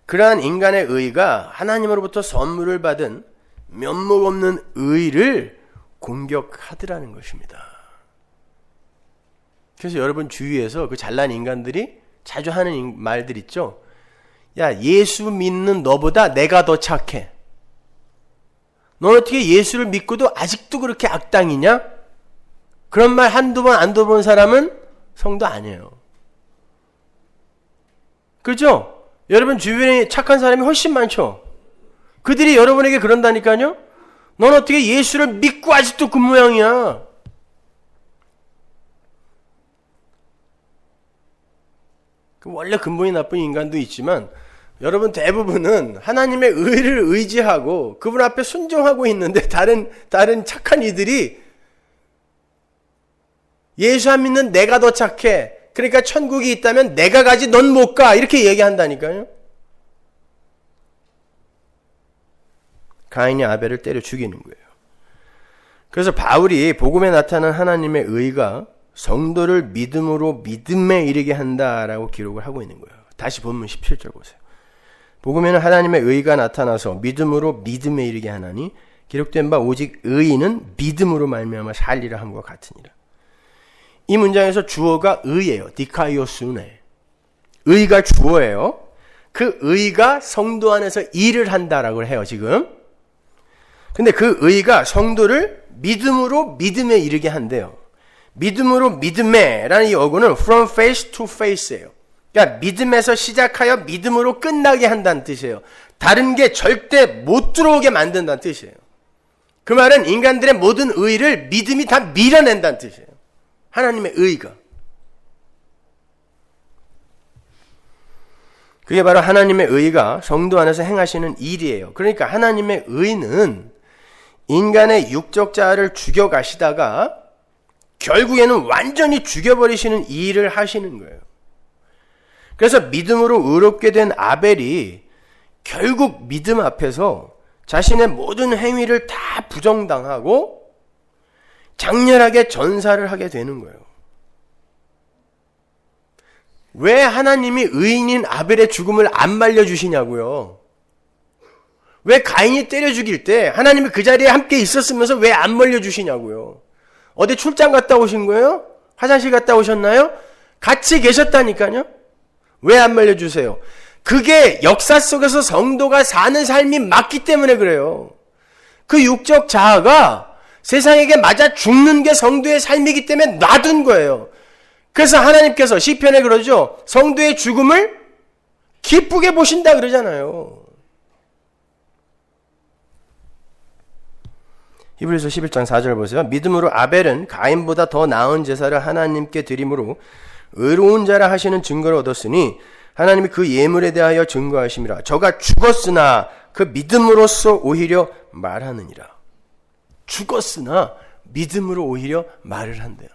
그러한 인간의 의가 하나님으로부터 선물을 받은 면목 없는 의를 공격하더라는 것입니다. 그래서 여러분 주위에서 그 잘난 인간들이 자주 하는 말들 있죠. 야, 예수 믿는 너보다 내가 더 착해. 넌 어떻게 예수를 믿고도 아직도 그렇게 악당이냐? 그런 말 한두 번 안 들어본 사람은 성도 아니에요. 그렇죠? 여러분 주변에 착한 사람이 훨씬 많죠? 그들이 여러분에게 그런다니까요? 넌 어떻게 예수를 믿고 아직도 그 모양이야? 원래 근본이 나쁜 인간도 있지만 여러분 대부분은 하나님의 의를 의지하고 그분 앞에 순종하고 있는데 다른 착한 이들이 예수 안 믿는 내가 더 착해. 그러니까 천국이 있다면 내가 가지 넌 못 가. 이렇게 얘기한다니까요. 가인이 아벨을 때려 죽이는 거예요. 그래서 바울이 복음에 나타난 하나님의 의가 성도를 믿음으로 믿음에 이르게 한다라고 기록을 하고 있는 거예요. 다시 본문 17절 보세요. 복음에는 하나님의 의가 나타나서 믿음으로 믿음에 이르게 하나니 기록된 바 오직 의인은 믿음으로 말미암아 살리라 함과 같으니라. 이 문장에서 주어가 의예요. 디카이오스네. 의가 주어예요. 그 의가 성도 안에서 일을 한다라고 해요, 지금. 근데 그 의가 성도를 믿음으로 믿음에 이르게 한대요. 믿음으로 믿음에 라는 이 어구는 from faith to faith예요. 그러니까 믿음에서 시작하여 믿음으로 끝나게 한다는 뜻이에요. 다른 게 절대 못 들어오게 만든다는 뜻이에요. 그 말은 인간들의 모든 의를 믿음이 다 밀어낸다는 뜻이에요. 하나님의 의가. 그게 바로 하나님의 의가 성도 안에서 행하시는 일이에요. 그러니까 하나님의 의는 인간의 육적 자아를 죽여가시다가 결국에는 완전히 죽여버리시는 일을 하시는 거예요. 그래서 믿음으로 의롭게 된 아벨이 결국 믿음 앞에서 자신의 모든 행위를 다 부정당하고 장렬하게 전사를 하게 되는 거예요. 왜 하나님이 의인인 아벨의 죽음을 안 말려주시냐고요. 왜 가인이 때려 죽일 때 하나님이 그 자리에 함께 있었으면서 왜 안 말려주시냐고요. 어디 출장 갔다 오신 거예요? 화장실 갔다 오셨나요? 같이 계셨다니까요. 왜 안 말려주세요? 그게 역사 속에서 성도가 사는 삶이 맞기 때문에 그래요. 그 육적 자아가 세상에게 맞아 죽는 게 성도의 삶이기 때문에 놔둔 거예요. 그래서 하나님께서 시편에 그러죠. 성도의 죽음을 기쁘게 보신다 그러잖아요. 히브리서 11장 4절 보세요. 믿음으로 아벨은 가인보다 더 나은 제사를 하나님께 드림으로 의로운 자라 하시는 증거를 얻었으니 하나님이 그 예물에 대하여 증거하심이라. 저가 죽었으나 그 믿음으로써 오히려 말하느니라. 죽었으나 믿음으로 오히려 말을 한대요.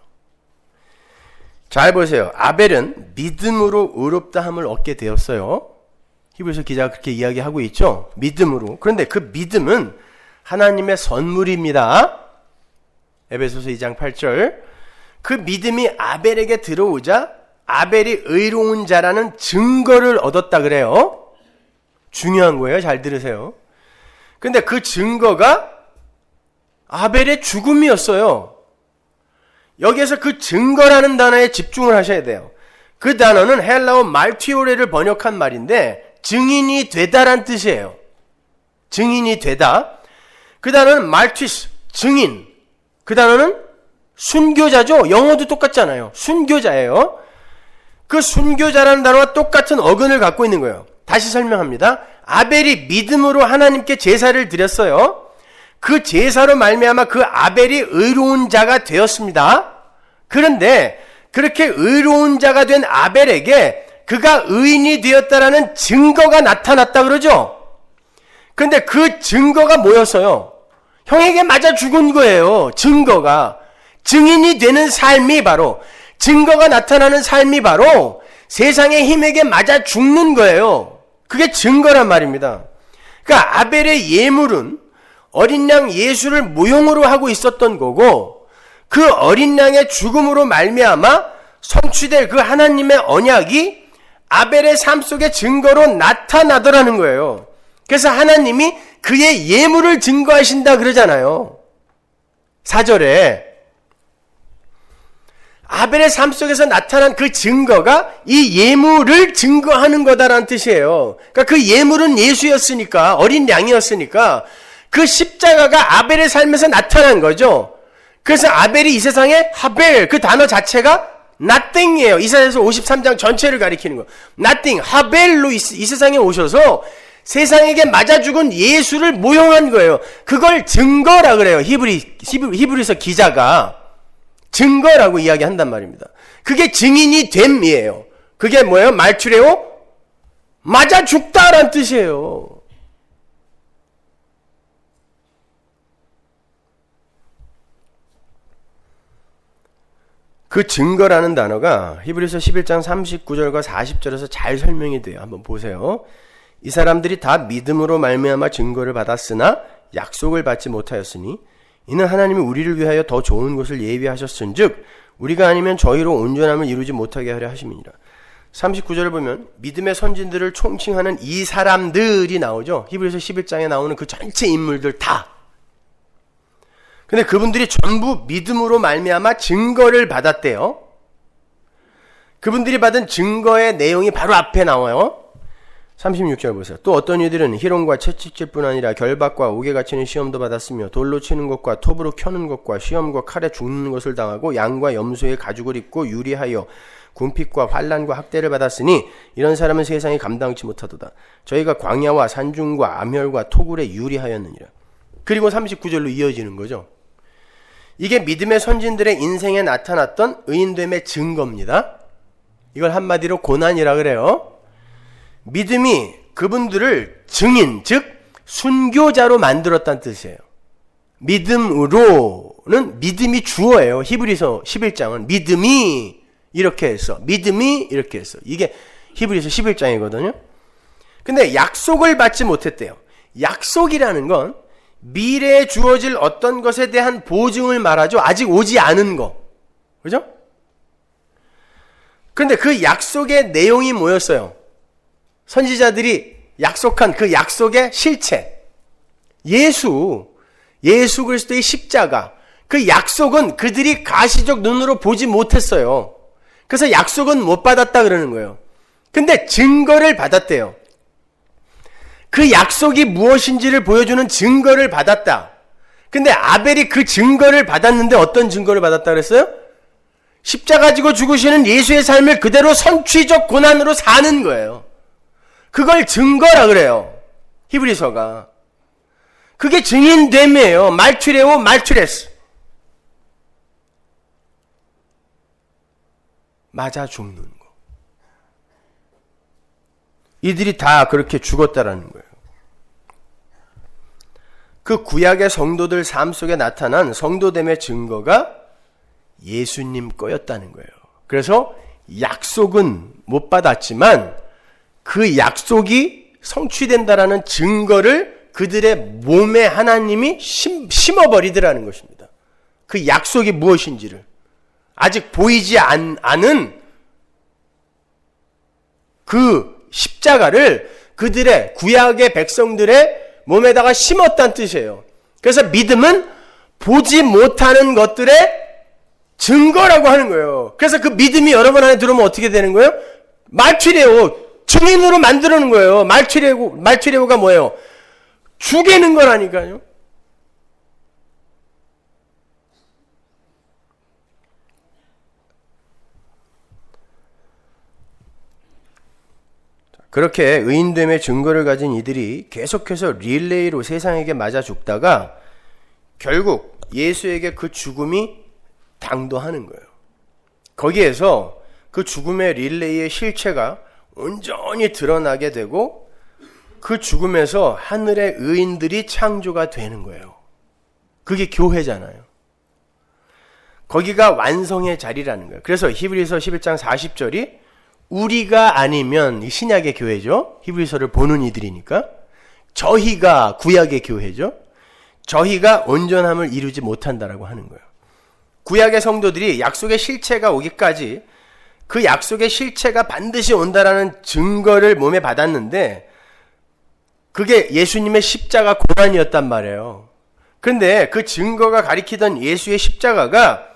잘 보세요. 아벨은 믿음으로 의롭다함을 얻게 되었어요. 히브리서 기자가 그렇게 이야기하고 있죠. 믿음으로. 그런데 그 믿음은 하나님의 선물입니다. 에베소서 2장 8절. 그 믿음이 아벨에게 들어오자 아벨이 의로운 자라는 증거를 얻었다 그래요. 중요한 거예요. 잘 들으세요. 근데 그 증거가 아벨의 죽음이었어요. 여기에서 그 증거라는 단어에 집중을 하셔야 돼요. 그 단어는 헬라어 말티오레를 번역한 말인데 증인이 되다란 뜻이에요. 증인이 되다. 그 단어는 말티스, 증인. 그 단어는 순교자죠. 영어도 똑같잖아요. 순교자예요. 그 순교자라는 단어와 똑같은 어근을 갖고 있는 거예요. 다시 설명합니다. 아벨이 믿음으로 하나님께 제사를 드렸어요. 그 제사로 말미암아 그 아벨이 의로운 자가 되었습니다. 그런데 그렇게 의로운 자가 된 아벨에게 그가 의인이 되었다라는 증거가 나타났다 그러죠. 그런데 그 증거가 뭐였어요? 형에게 맞아 죽은 거예요. 증거가. 증인이 되는 삶이 바로, 증거가 나타나는 삶이 바로 세상의 힘에게 맞아 죽는 거예요. 그게 증거란 말입니다. 그러니까 아벨의 예물은 어린 양 예수를 모형으로 하고 있었던 거고, 그 어린 양의 죽음으로 말미암아 성취될 그 하나님의 언약이 아벨의 삶 속의 증거로 나타나더라는 거예요. 그래서 하나님이 그의 예물을 증거하신다 그러잖아요. 4절에 아벨의 삶 속에서 나타난 그 증거가 이 예물을 증거하는 거다라는 뜻이에요. 그러니까 그 예물은 예수였으니까, 어린 양이었으니까 그 십자가가 아벨의 삶에서 나타난 거죠. 그래서 아벨이 이 세상에 하벨, 그 단어 자체가 nothing이에요. 이사야서 53장 전체를 가리키는 거. nothing, 하벨로 이 세상에 오셔서 세상에게 맞아 죽은 예수를 모형한 거예요. 그걸 증거라 그래요. 히브리서 기자가 증거라고 이야기한단 말입니다. 그게 증인이 됨이에요. 그게 뭐예요? 말투레오? 맞아 죽다라는 뜻이에요. 그 증거라는 단어가 히브리서 11장 39절과 40절에서 잘 설명이 돼요. 한번 보세요. 이 사람들이 다 믿음으로 말미암아 증거를 받았으나 약속을 받지 못하였으니 이는 하나님이 우리를 위하여 더 좋은 것을 예비하셨은즉 우리가 아니면 저희로 온전함을 이루지 못하게 하려 하심이니라. 39절을 보면 믿음의 선진들을 총칭하는 이 사람들이 나오죠. 히브리서 11장에 나오는 그 전체 인물들 다. 근데 그분들이 전부 믿음으로 말미암아 증거를 받았대요. 그분들이 받은 증거의 내용이 바로 앞에 나와요. 36절 보세요. 또 어떤 이들은 희롱과 채찍질뿐 아니라 결박과 옥에 갇히는 시험도 받았으며 돌로 치는 것과 톱으로 켜는 것과 시험과 칼에 죽는 것을 당하고 양과 염소의 가죽을 입고 유리하여 궁핍과 환난과 학대를 받았으니 이런 사람은 세상이 감당치 못하도다. 저희가 광야와 산중과 암혈과 토굴에 유리하였느니라. 그리고 39절로 이어지는 거죠. 이게 믿음의 선진들의 인생에 나타났던 의인됨의 증거입니다. 이걸 한마디로 고난이라 그래요. 믿음이 그분들을 증인, 즉 순교자로 만들었다는 뜻이에요. 믿음으로는 믿음이 주어예요. 히브리서 11장은 믿음이 이렇게 했어. 믿음이 이렇게 했어. 이게 히브리서 11장이거든요. 근데 약속을 받지 못했대요. 약속이라는 건 미래에 주어질 어떤 것에 대한 보증을 말하죠. 아직 오지 않은 거. 그죠? 근데 그 약속의 내용이 뭐였어요? 선지자들이 약속한 그 약속의 실체. 예수 그리스도의 십자가. 그 약속은 그들이 가시적 눈으로 보지 못했어요. 그래서 약속은 못 받았다 그러는 거예요. 근데 증거를 받았대요. 그 약속이 무엇인지를 보여주는 증거를 받았다. 근데 아벨이 그 증거를 받았는데 어떤 증거를 받았다 그랬어요? 십자가 지고 죽으시는 예수의 삶을 그대로 선취적 고난으로 사는 거예요. 그걸 증거라 그래요. 히브리서가. 그게 증인됨이에요. 말투레오 말투레스. 맞아 죽는 거. 이들이 다 그렇게 죽었다라는 거예요. 그 구약의 성도들 삶 속에 나타난 성도됨의 증거가 예수님 거였다는 거예요. 그래서 약속은 못 받았지만 그 약속이 성취된다라는 증거를 그들의 몸에 하나님이 심어버리더라는 것입니다. 그 약속이 무엇인지를. 아직 보이지 않은 그 십자가를 그들의 구약의 백성들의 몸에다가 심었다는 뜻이에요. 그래서 믿음은 보지 못하는 것들의 증거라고 하는 거예요. 그래서 그 믿음이 여러분 안에 들어오면 어떻게 되는 거예요? 말투레오, 증인으로 만드는 거예요. 말투레오가 뭐예요? 죽이는 거라니까요. 그렇게 의인됨의 증거를 가진 이들이 계속해서 릴레이로 세상에게 맞아 죽다가 결국 예수에게 그 죽음이 당도하는 거예요. 거기에서 그 죽음의 릴레이의 실체가 온전히 드러나게 되고 그 죽음에서 하늘의 의인들이 창조가 되는 거예요. 그게 교회잖아요. 거기가 완성의 자리라는 거예요. 그래서 히브리서 11장 40절이 우리가 아니면 신약의 교회죠. 히브리서를 보는 이들이니까. 저희가 구약의 교회죠. 저희가 온전함을 이루지 못한다라고 하는 거예요. 구약의 성도들이 약속의 실체가 오기까지 그 약속의 실체가 반드시 온다라는 증거를 몸에 받았는데 그게 예수님의 십자가 고난이었단 말이에요. 그런데 그 증거가 가리키던 예수의 십자가가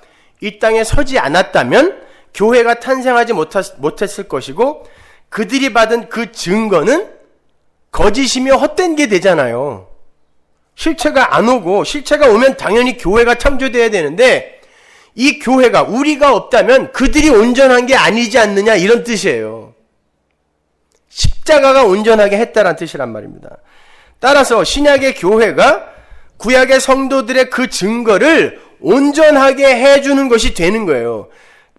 이 땅에 서지 않았다면 교회가 탄생하지 못했을 것이고, 그들이 받은 그 증거는 거짓이며 헛된 게 되잖아요. 실체가 안 오고, 실체가 오면 당연히 교회가 창조돼야 되는데, 이 교회가 우리가 없다면 그들이 온전한 게 아니지 않느냐, 이런 뜻이에요. 십자가가 온전하게 했다란 뜻이란 말입니다. 따라서 신약의 교회가 구약의 성도들의 그 증거를 온전하게 해주는 것이 되는 거예요.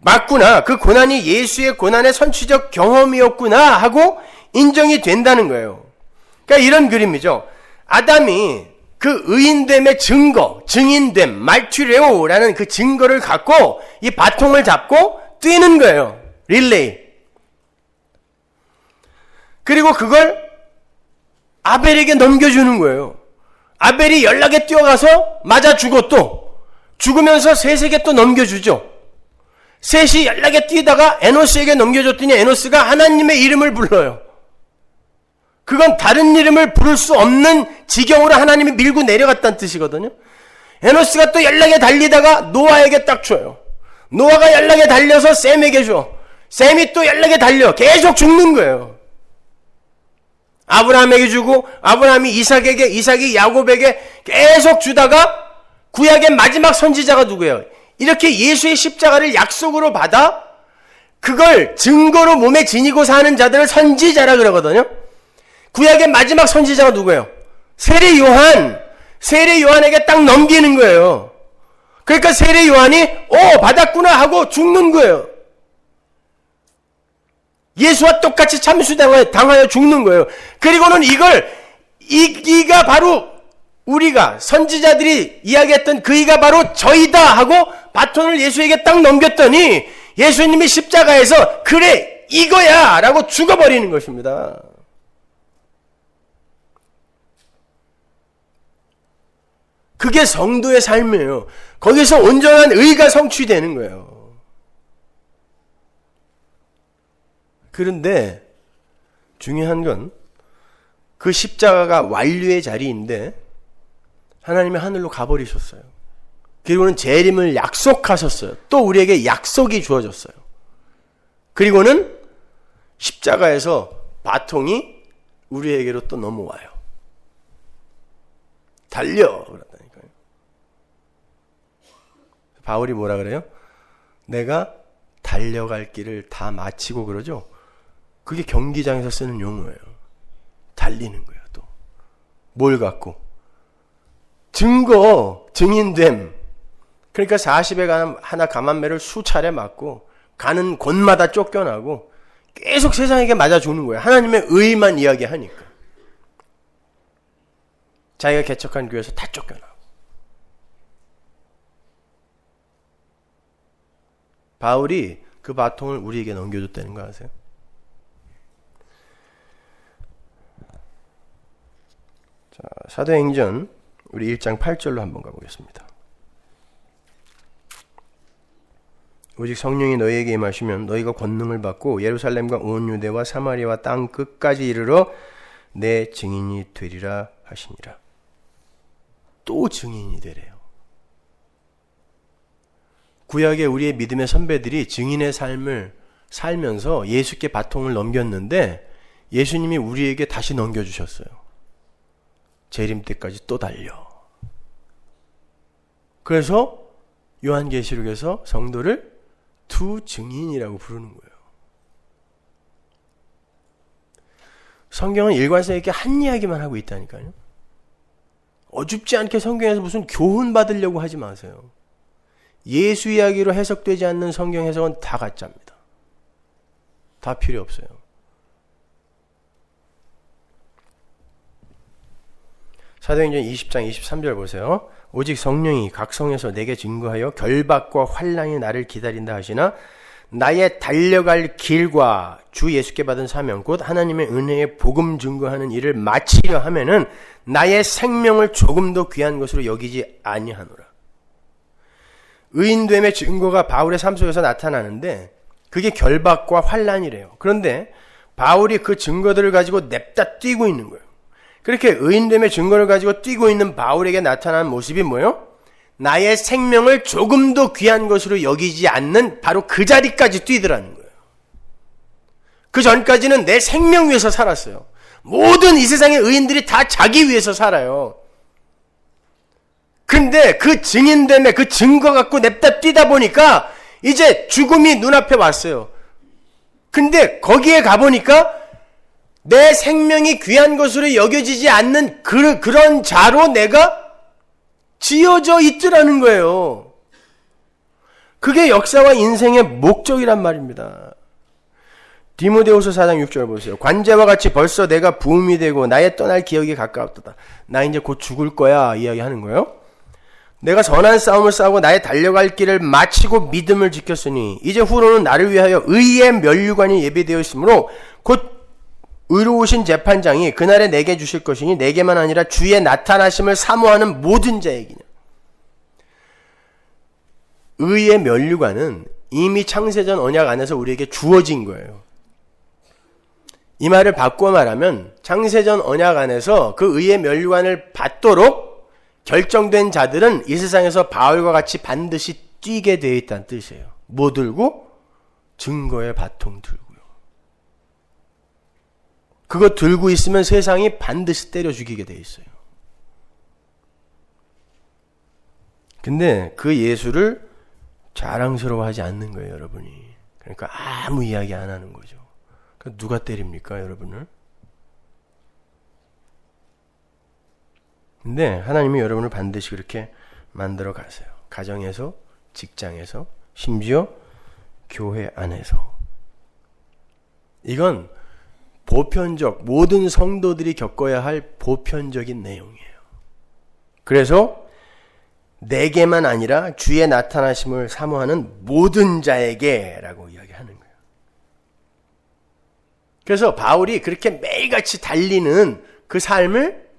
맞구나, 그 고난이 예수의 고난의 선취적 경험이었구나 하고 인정이 된다는 거예요. 그러니까 이런 그림이죠. 아담이 그 의인됨의 증거, 증인됨, 말투레오라는 그 증거를 갖고 이 바통을 잡고 뛰는 거예요. 릴레이. 그리고 그걸 아벨에게 넘겨주는 거예요. 아벨이 연락에 뛰어가서 맞아 죽어, 또 죽으면서 셋에게 또 넘겨주죠. 셋이 연락에 뛰다가 에노스에게 넘겨줬더니 에노스가 하나님의 이름을 불러요. 그건 다른 이름을 부를 수 없는 지경으로 하나님이 밀고 내려갔다는 뜻이거든요. 에노스가 또 연락에 달리다가 노아에게 딱 줘요. 노아가 연락에 달려서 셈에게 줘. 셈이 또 연락에 달려. 계속 죽는 거예요. 아브라함에게 주고, 아브라함이 이삭에게, 이삭이 야곱에게 계속 주다가 구약의 마지막 선지자가 누구예요? 이렇게 예수의 십자가를 약속으로 받아 그걸 증거로 몸에 지니고 사는 자들을 선지자라 그러거든요. 구약의 마지막 선지자가 누구예요? 세례 요한. 세례 요한에게 딱 넘기는 거예요. 그러니까 세례 요한이 받았구나 하고 죽는 거예요. 예수와 똑같이 참수당하여 죽는 거예요. 그리고는 이가 바로 우리가 선지자들이 이야기했던 그 이가 바로 저이다 하고 바톤을 예수에게 딱 넘겼더니 예수님이 십자가에서 그래 이거야 라고 죽어버리는 것입니다. 그게 성도의 삶이에요. 거기서 온전한 의가 성취되는 거예요. 그런데 중요한 건 그 십자가가 완료의 자리인데 하나님이 하늘로 가버리셨어요. 그리고는 재림을 약속하셨어요. 또 우리에게 약속이 주어졌어요. 그리고는 십자가에서 바통이 우리에게로 또 넘어와요. 달려! 그랬다니까요. 바울이 뭐라 그래요? 내가 달려갈 길을 다 마치고 그러죠? 그게 경기장에서 쓰는 용어예요. 달리는 거예요, 또. 뭘 갖고? 증거, 증인됨. 그러니까 40에 하나 감한매를 수차례 맞고 가는 곳마다 쫓겨나고 계속 세상에게 맞아 죽는 거예요. 하나님의 의만 이야기하니까. 자기가 개척한 교회에서 다 쫓겨나고. 바울이 그 바통을 우리에게 넘겨줬다는 거 아세요? 자, 사도행전 우리 1장 8절로 한번 가보겠습니다. 오직 성령이 너희에게 임하시면 너희가 권능을 받고 예루살렘과 온 유대와 사마리아와 땅 끝까지 이르러 내 증인이 되리라 하시니라. 또 증인이 되래요. 구약의 우리의 믿음의 선배들이 증인의 삶을 살면서 예수께 바통을 넘겼는데 예수님이 우리에게 다시 넘겨주셨어요. 재림 때까지 또 달려. 그래서 요한계시록에서 성도를 두 증인이라고 부르는 거예요. 성경은 일관성 있게 한 이야기만 하고 있다니까요. 어줍지 않게 성경에서 무슨 교훈 받으려고 하지 마세요. 예수 이야기로 해석되지 않는 성경 해석은 다 가짜입니다. 다 필요 없어요. 사도행전 20장 23절 보세요. 오직 성령이 각 성에서 내게 증거하여 결박과 환난이 나를 기다린다 하시나 나의 달려갈 길과 주 예수께 받은 사명 곧 하나님의 은혜의 복음 증거하는 일을 마치려 하면은 나의 생명을 조금 더 귀한 것으로 여기지 아니하노라. 의인됨의 증거가 바울의 삶 속에서 나타나는데 그게 결박과 환난이래요. 그런데 바울이 그 증거들을 가지고 냅다 뛰고 있는 거예요. 그렇게 의인됨의 증거를 가지고 뛰고 있는 바울에게 나타난 모습이 뭐예요? 나의 생명을 조금도 귀한 것으로 여기지 않는 바로 그 자리까지 뛰더라는 거예요. 그 전까지는 내 생명 위해서 살았어요. 모든 이 세상의 의인들이 다 자기 위해서 살아요. 근데 그 증인됨에 그 증거 갖고 냅다 뛰다 보니까 이제 죽음이 눈앞에 왔어요. 근데 거기에 가보니까 내 생명이 귀한 것으로 여겨지지 않는 그런 자로 내가 지어져 있더라는 거예요. 그게 역사와 인생의 목적이란 말입니다. 디모데후서 4장 6절 보세요. 관제와 같이 벌써 내가 부음이 되고 나의 떠날 기억이 가까웠도다. 나 이제 곧 죽을 거야 이야기하는 거예요. 내가 선한 싸움을 싸우고 나의 달려갈 길을 마치고 믿음을 지켰으니 이제 후로는 나를 위하여 의의 면류관이 예비되어 있으므로 곧 의로우신 재판장이 그날에 내게 주실 것이니 내게만 아니라 주의 나타나심을 사모하는 모든 자에게냐. 의의 면류관은 이미 창세전 언약 안에서 우리에게 주어진 거예요. 이 말을 바꾸어 말하면 창세전 언약 안에서 그 의의 면류관을 받도록 결정된 자들은 이 세상에서 바울과 같이 반드시 뛰게 되어 있다는 뜻이에요. 뭐 들고? 증거의 바통 들고요. 그거 들고 있으면 세상이 반드시 때려 죽이게 되어 있어요. 근데 그 예수를 자랑스러워하지 않는 거예요, 여러분이. 그러니까 아무 이야기 안 하는 거죠. 누가 때립니까, 여러분을? 근데 하나님이 여러분을 반드시 그렇게 만들어 가세요. 가정에서, 직장에서, 심지어 교회 안에서. 이건 보편적, 모든 성도들이 겪어야 할 보편적인 내용이에요. 그래서 내게만 아니라 주의 나타나심을 사모하는 모든 자에게 라고 이야기하는 거예요. 그래서 바울이 그렇게 매일같이 달리는 그 삶을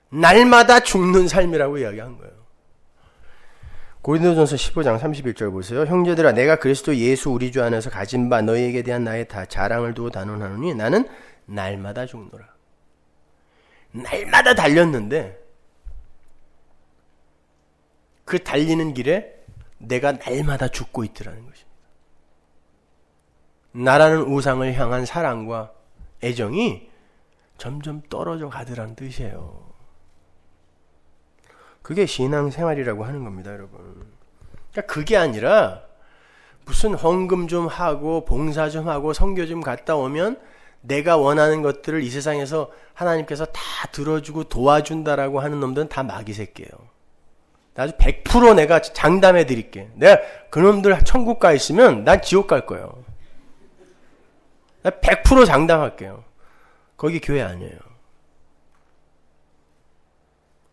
날마다 죽는 삶이라고 이야기한 거예요. 고린도전서 15장 31절 보세요. 형제들아 내가 그리스도 예수 우리 주 안에서 가진 바 너희에게 대한 나의 다 자랑을 두고 단언하노니 나는 날마다 죽노라. 날마다 달렸는데 그 달리는 길에 내가 날마다 죽고 있더라는 것입니다. 나라는 우상을 향한 사랑과 애정이 점점 떨어져 가더라는 뜻이에요. 그게 신앙생활이라고 하는 겁니다, 여러분. 그러니까 그게 아니라 무슨 헌금 좀 하고 봉사 좀 하고 선교 좀 갔다 오면 내가 원하는 것들을 이 세상에서 하나님께서 다 들어주고 도와준다라고 하는 놈들은 다 마귀 새끼예요. 아주 100% 내가 장담해 드릴게. 내가 그놈들 천국 가 있으면 난 지옥 갈 거예요. 나 100% 장담할게요. 거기 교회 아니에요.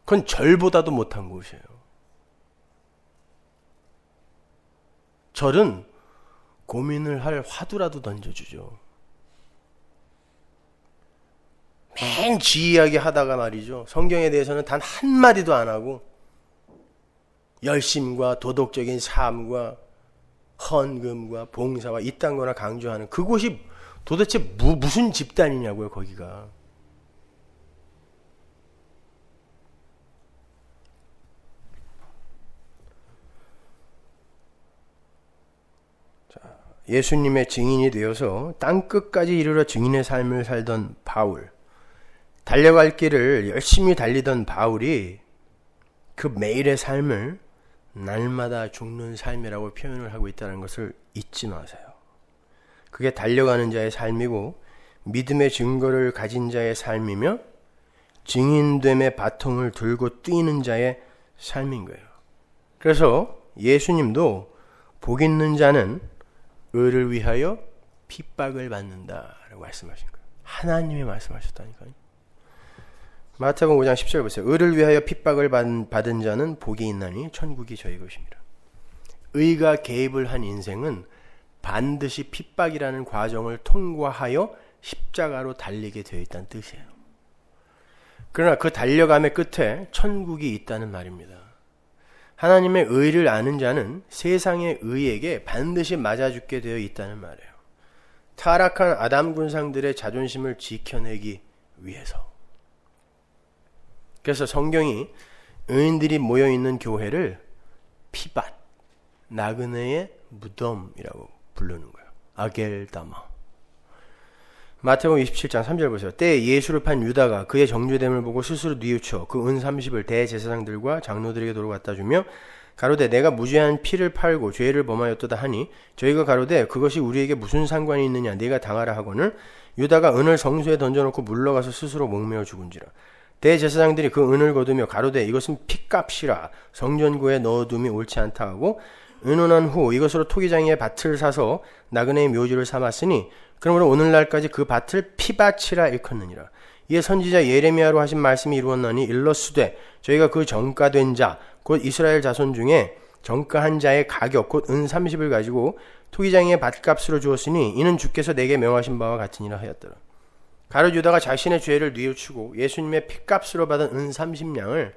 그건 절보다도 못한 곳이에요. 절은 고민을 할 화두라도 던져주죠. 맨 지 이야기 하다가 말이죠. 성경에 대해서는 단 한마디도 안 하고 열심과 도덕적인 삶과 헌금과 봉사와 이딴 거나 강조하는 그곳이 도대체 무슨 집단이냐고요, 거기가. 예수님의 증인이 되어서 땅끝까지 이르러 증인의 삶을 살던 바울, 달려갈 길을 열심히 달리던 바울이 그 매일의 삶을 날마다 죽는 삶이라고 표현을 하고 있다는 것을 잊지 마세요. 그게 달려가는 자의 삶이고 믿음의 증거를 가진 자의 삶이며 증인됨의 바통을 들고 뛰는 자의 삶인 거예요. 그래서 예수님도 복 있는 자는 의를 위하여 핍박을 받는다라고 말씀하신 거예요. 하나님이 말씀하셨다니까요. 마태복음 5장 10절 보세요. 의를 위하여 핍박을 받은 자는 복이 있나니 천국이 저희 것입니다. 의가 개입을 한 인생은 반드시 핍박이라는 과정을 통과하여 십자가로 달리게 되어 있다는 뜻이에요. 그러나 그 달려감의 끝에 천국이 있다는 말입니다. 하나님의 의를 아는 자는 세상의 의에게 반드시 맞아 죽게 되어 있다는 말이에요. 타락한 아담 군상들의 자존심을 지켜내기 위해서. 그래서 성경이 의인들이 모여있는 교회를 피밭, 나그네의 무덤이라고 부르는 거예요. 아겔다마. 마태복음 27장 3절 보세요. 때에 예수를 판 유다가 그의 정죄됨을 보고 스스로 뉘우쳐 그 은 30을 대제사장들과 장로들에게 도로 갖다 주며 가로되 내가 무죄한 피를 팔고 죄를 범하였도다 하니 저희가 가로되 그것이 우리에게 무슨 상관이 있느냐 네가 당하라 하거늘 유다가 은을 성소에 던져놓고 물러가서 스스로 목매어 죽은지라. 대제사장들이 그 은을 거두며 가로되 이것은 핏값이라 성전구에 넣어둠이 옳지 않다 하고 은혼한 후 이것으로 토기장의 밭을 사서 나그네의 묘지를 삼았으니 그러므로 오늘날까지 그 밭을 피밭이라 일컫느니라. 이에 선지자 예레미야로 하신 말씀이 이루었나니 일러스되 저희가 그 정가된 자 곧 이스라엘 자손 중에 정가한 자의 가격 곧 은 30을 가지고 토기장의 밭값으로 주었으니 이는 주께서 내게 명하신 바와 같으니라 하였더라. 가룟 유다가 자신의 죄를 뉘우치고 예수님의 핏값으로 받은 은 30냥을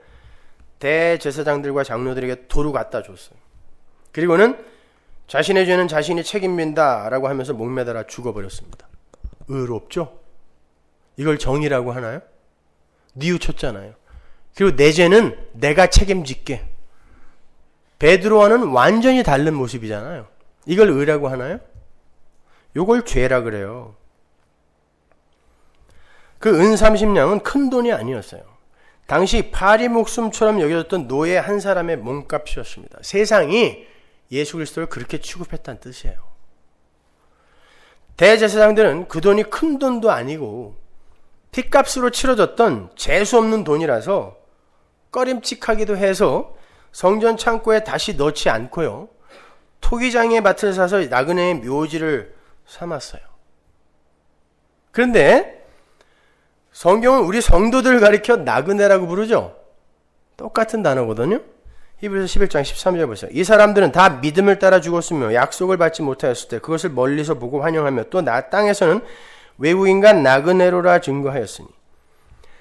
대제사장들과 장로들에게 도로 갖다 줬어요. 그리고는 자신의 죄는 자신이 책임진다 라고 하면서 목매달아 죽어버렸습니다. 의롭죠? 이걸 정의라고 하나요? 뉘우쳤잖아요. 그리고 내 죄는 내가 책임질게. 베드로와는 완전히 다른 모습이잖아요. 이걸 의라고 하나요? 이걸 죄라 그래요. 그 은 30냥은 큰 돈이 아니었어요. 당시 파리 목숨처럼 여겨졌던 노예 한 사람의 몸값이었습니다. 세상이 예수 그리스도를 그렇게 취급했다는 뜻이에요. 대제사장들은 그 돈이 큰 돈도 아니고 핏값으로 치러졌던 재수없는 돈이라서 꺼림칙하기도 해서 성전 창고에 다시 넣지 않고요. 토기장의 밭을 사서 나그네의 묘지를 삼았어요. 그런데 성경은 우리 성도들 가리켜 나그네라고 부르죠. 똑같은 단어거든요. 히브리서 11장 13절 보세요. 이 사람들은 다 믿음을 따라 죽었으며 약속을 받지 못하였을 때 그것을 멀리서 보고 환영하며 또 땅에서는 외국인과 나그네로라 증거하였으니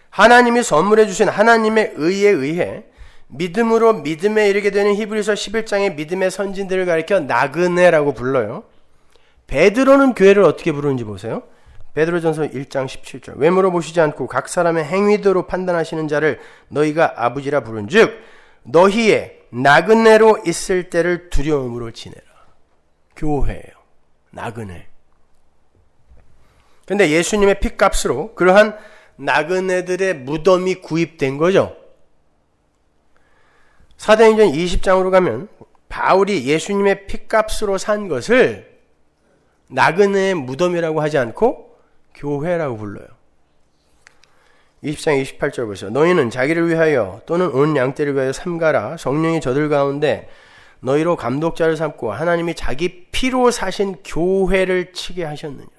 하나님이 선물해 주신 하나님의 의에 의해 믿음으로 믿음에 이르게 되는 히브리서 11장의 믿음의 선진들을 가리켜 나그네라고 불러요. 베드로는 교회를 어떻게 부르는지 보세요. 베드로전서 1장 17절. 외모로 보시지 않고 각 사람의 행위대로 판단하시는 자를 너희가 아버지라 부른즉 너희의 나그네로 있을 때를 두려움으로 지내라. 교회예요. 나그네. 근데 예수님의 핏값으로 그러한 나그네들의 무덤이 구입된 거죠. 사도행전 20장으로 가면 바울이 예수님의 핏값으로 산 것을 나그네의 무덤이라고 하지 않고 교회라고 불러요. 20장 28절 보세요. 너희는 자기를 위하여 또는 온 양떼를 위하여 삼가라. 성령이 저들 가운데 너희로 감독자를 삼고 하나님이 자기 피로 사신 교회를 치게 하셨느니라.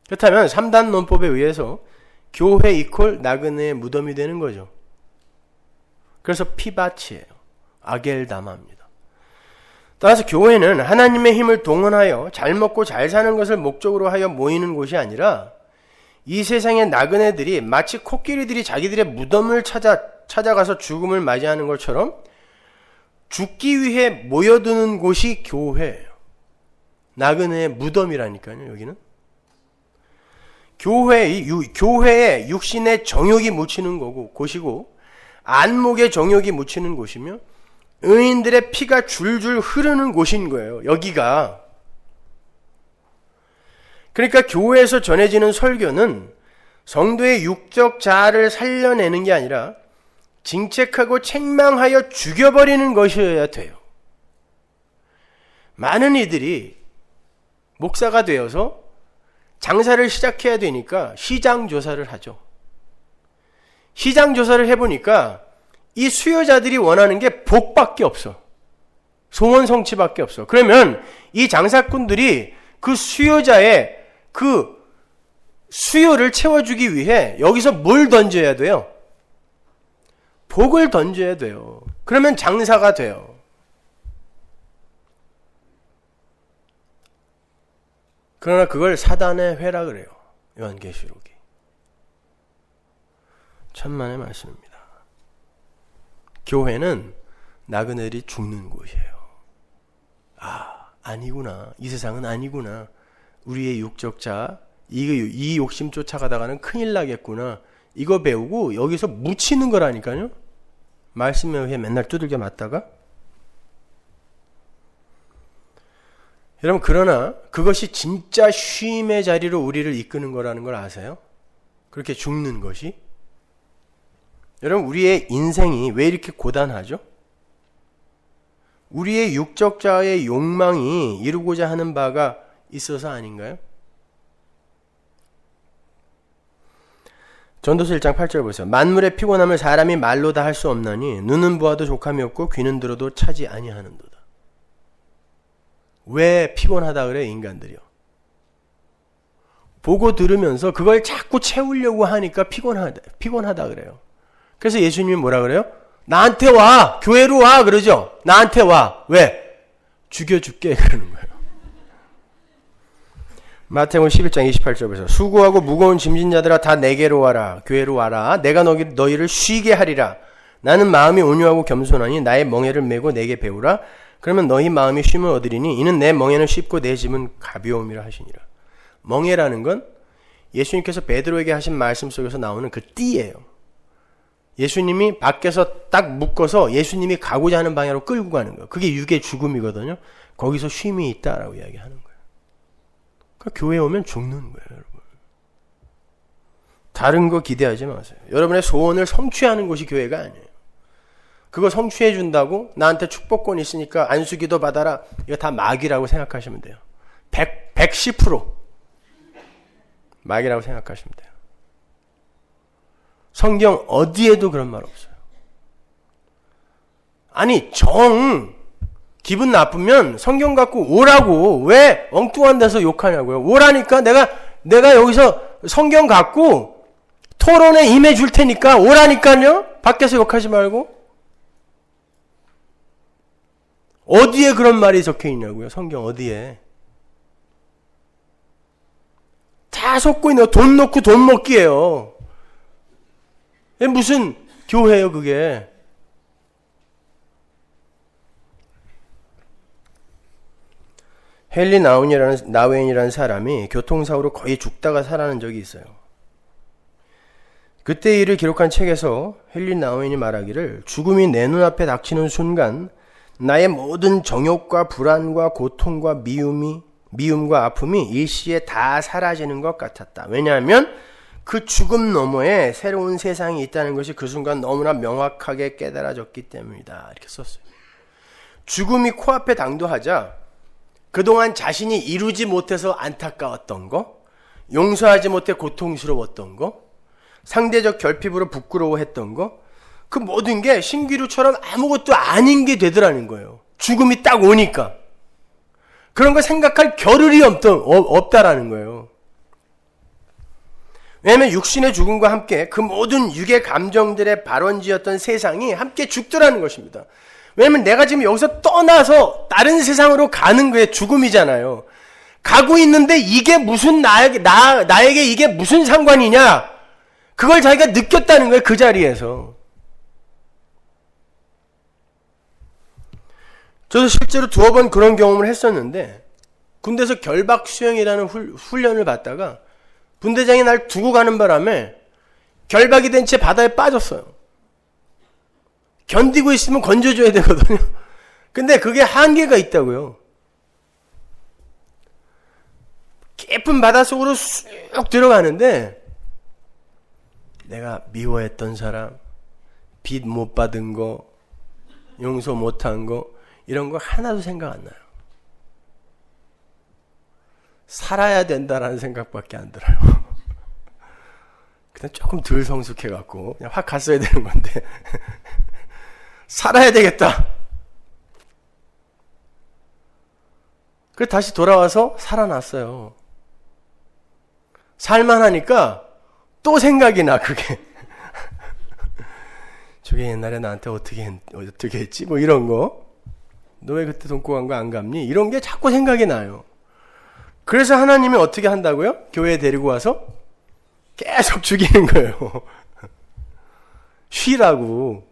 그렇다면 3단 논법에 의해서 교회 이퀄 나그네의 무덤이 되는 거죠. 그래서 피밭이에요. 아겔다마입니다. 따라서 교회는 하나님의 힘을 동원하여 잘 먹고 잘 사는 것을 목적으로 하여 모이는 곳이 아니라 이 세상의 나그네들이 마치 코끼리들이 자기들의 무덤을 찾아가서 죽음을 맞이하는 것처럼 죽기 위해 모여드는 곳이 교회예요. 나그네의 무덤이라니까요. 여기는 교회에 육신의 정욕이 묻히는 곳이고 안목의 정욕이 묻히는 곳이며 의인들의 피가 줄줄 흐르는 곳인 거예요. 여기가. 그러니까 교회에서 전해지는 설교는 성도의 육적 자아를 살려내는 게 아니라 징책하고 책망하여 죽여버리는 것이어야 돼요. 많은 이들이 목사가 되어서 장사를 시작해야 되니까 시장 조사를 하죠. 시장 조사를 해보니까 이 수요자들이 원하는 게 복밖에 없어. 소원 성취밖에 없어. 그러면 이 장사꾼들이 그 수요자의 그 수요를 채워주기 위해 여기서 뭘 던져야 돼요? 복을 던져야 돼요. 그러면 장사가 돼요. 그러나 그걸 사단의 회라 그래요. 요한계시록이. 천만의 말씀입니다. 교회는 나그네들이 죽는 곳이에요. 아니구나. 이 세상은 아니구나. 우리의 육적 자, 이 욕심 쫓아가다가는 큰일 나겠구나. 이거 배우고 여기서 묻히는 거라니까요. 말씀에 의해 맨날 두들겨 맞다가 여러분, 그러나 그것이 진짜 쉼의 자리로 우리를 이끄는 거라는 걸 아세요? 그렇게 죽는 것이? 여러분, 우리의 인생이 왜 이렇게 고단하죠? 우리의 육적자의 욕망이 이루고자 하는 바가 있어서 아닌가요? 전도서 1장 8절 보세요. 만물의 피곤함을 사람이 말로 다 할 수 없나니 눈은 보아도 족함이 없고 귀는 들어도 차지 아니하는도다. 왜 피곤하다 그래 인간들이요? 보고 들으면서 그걸 자꾸 채우려고 하니까 피곤하다 그래요. 그래서 예수님이 뭐라 그래요? 나한테 와! 교회로 와! 그러죠? 나한테 와! 왜? 죽여줄게 그러는 거예요. 마태복음 11장 28절에서 수고하고 무거운 짐진 자들아 다 내게로 와라. 교회로 와라. 내가 너희를 쉬게 하리라. 나는 마음이 온유하고 겸손하니 나의 멍에를 메고 내게 배우라. 그러면 너희 마음이 쉼을 얻으리니 이는 내 멍에는 쉽고 내 짐은 가벼움이라 하시니라. 멍에라는 건 예수님께서 베드로에게 하신 말씀 속에서 나오는 그 띠예요. 예수님이 밖에서 딱 묶어서 예수님이 가고자 하는 방향으로 끌고 가는 거예요. 그게 육의 죽음이거든요. 거기서 쉼이 있다라고 이야기하는 거예요. 그러니까 교회에 오면 죽는 거예요, 여러분. 다른 거 기대하지 마세요. 여러분의 소원을 성취하는 곳이 교회가 아니에요. 그거 성취해 준다고 나한테 축복권 있으니까 안수기도 받아라. 이거 다 마귀라고 생각하시면 돼요. 110% 마귀라고 생각하시면 돼요. 성경 어디에도 그런 말 없어요. 아니 기분 나쁘면 성경 갖고 오라고 왜 엉뚱한 데서 욕하냐고요. 오라니까 내가 여기서 성경 갖고 토론에 임해 줄 테니까 오라니까요. 밖에서 욕하지 말고. 어디에 그런 말이 적혀 있냐고요. 성경 어디에. 다 속고 있는 거. 돈 놓고 돈 먹기예요. 무슨 교회예요 그게. 헨리 나우엔이라는 사람이 교통사고로 거의 죽다가 살아난 적이 있어요. 그때 일을 기록한 책에서 헨리 나우엔이 말하기를 죽음이 내 눈앞에 닥치는 순간 나의 모든 정욕과 불안과 고통과 미움과 아픔이 일시에 다 사라지는 것 같았다. 왜냐하면 그 죽음 너머에 새로운 세상이 있다는 것이 그 순간 너무나 명확하게 깨달아졌기 때문이다. 이렇게 썼어요. 죽음이 코앞에 당도하자 그동안 자신이 이루지 못해서 안타까웠던 거, 용서하지 못해 고통스러웠던 거, 상대적 결핍으로 부끄러워했던 거, 그 모든 게 신기루처럼 아무것도 아닌 게 되더라는 거예요. 죽음이 딱 오니까. 그런 거 생각할 겨를이 없다라는 거예요. 왜냐하면 육신의 죽음과 함께 그 모든 육의 감정들의 발원지였던 세상이 함께 죽더라는 것입니다. 왜냐하면 내가 지금 여기서 떠나서 다른 세상으로 가는 게 죽음이잖아요. 가고 있는데 이게 무슨 나에게 이게 무슨 상관이냐? 그걸 자기가 느꼈다는 거예요. 그 자리에서. 저도 실제로 두어 번 그런 경험을 했었는데 군대에서 결박 수영이라는 훈련을 받다가 분대장이 날 두고 가는 바람에 결박이 된 채 바다에 빠졌어요. 견디고 있으면 건져줘야 되거든요. 근데 그게 한계가 있다고요. 깊은 바닷속으로 쑥 들어가는데 내가 미워했던 사람, 빚 못 받은 거, 용서 못한 거 이런 거 하나도 생각 안 나요. 살아야 된다라는 생각밖에 안 들어요. 그냥 조금 덜 성숙해갖고 그냥 확 갔어야 되는 건데 살아야 되겠다. 그래서 다시 돌아와서 살아났어요. 살만하니까 또 생각이 나 그게. 저게 옛날에 나한테 어떻게 했지? 뭐 이런 거. 너 왜 그때 돈 꼬간 거 안 갚니? 이런 게 자꾸 생각이 나요. 그래서 하나님이 어떻게 한다고요? 교회에 데리고 와서 계속 죽이는 거예요. 쉬라고.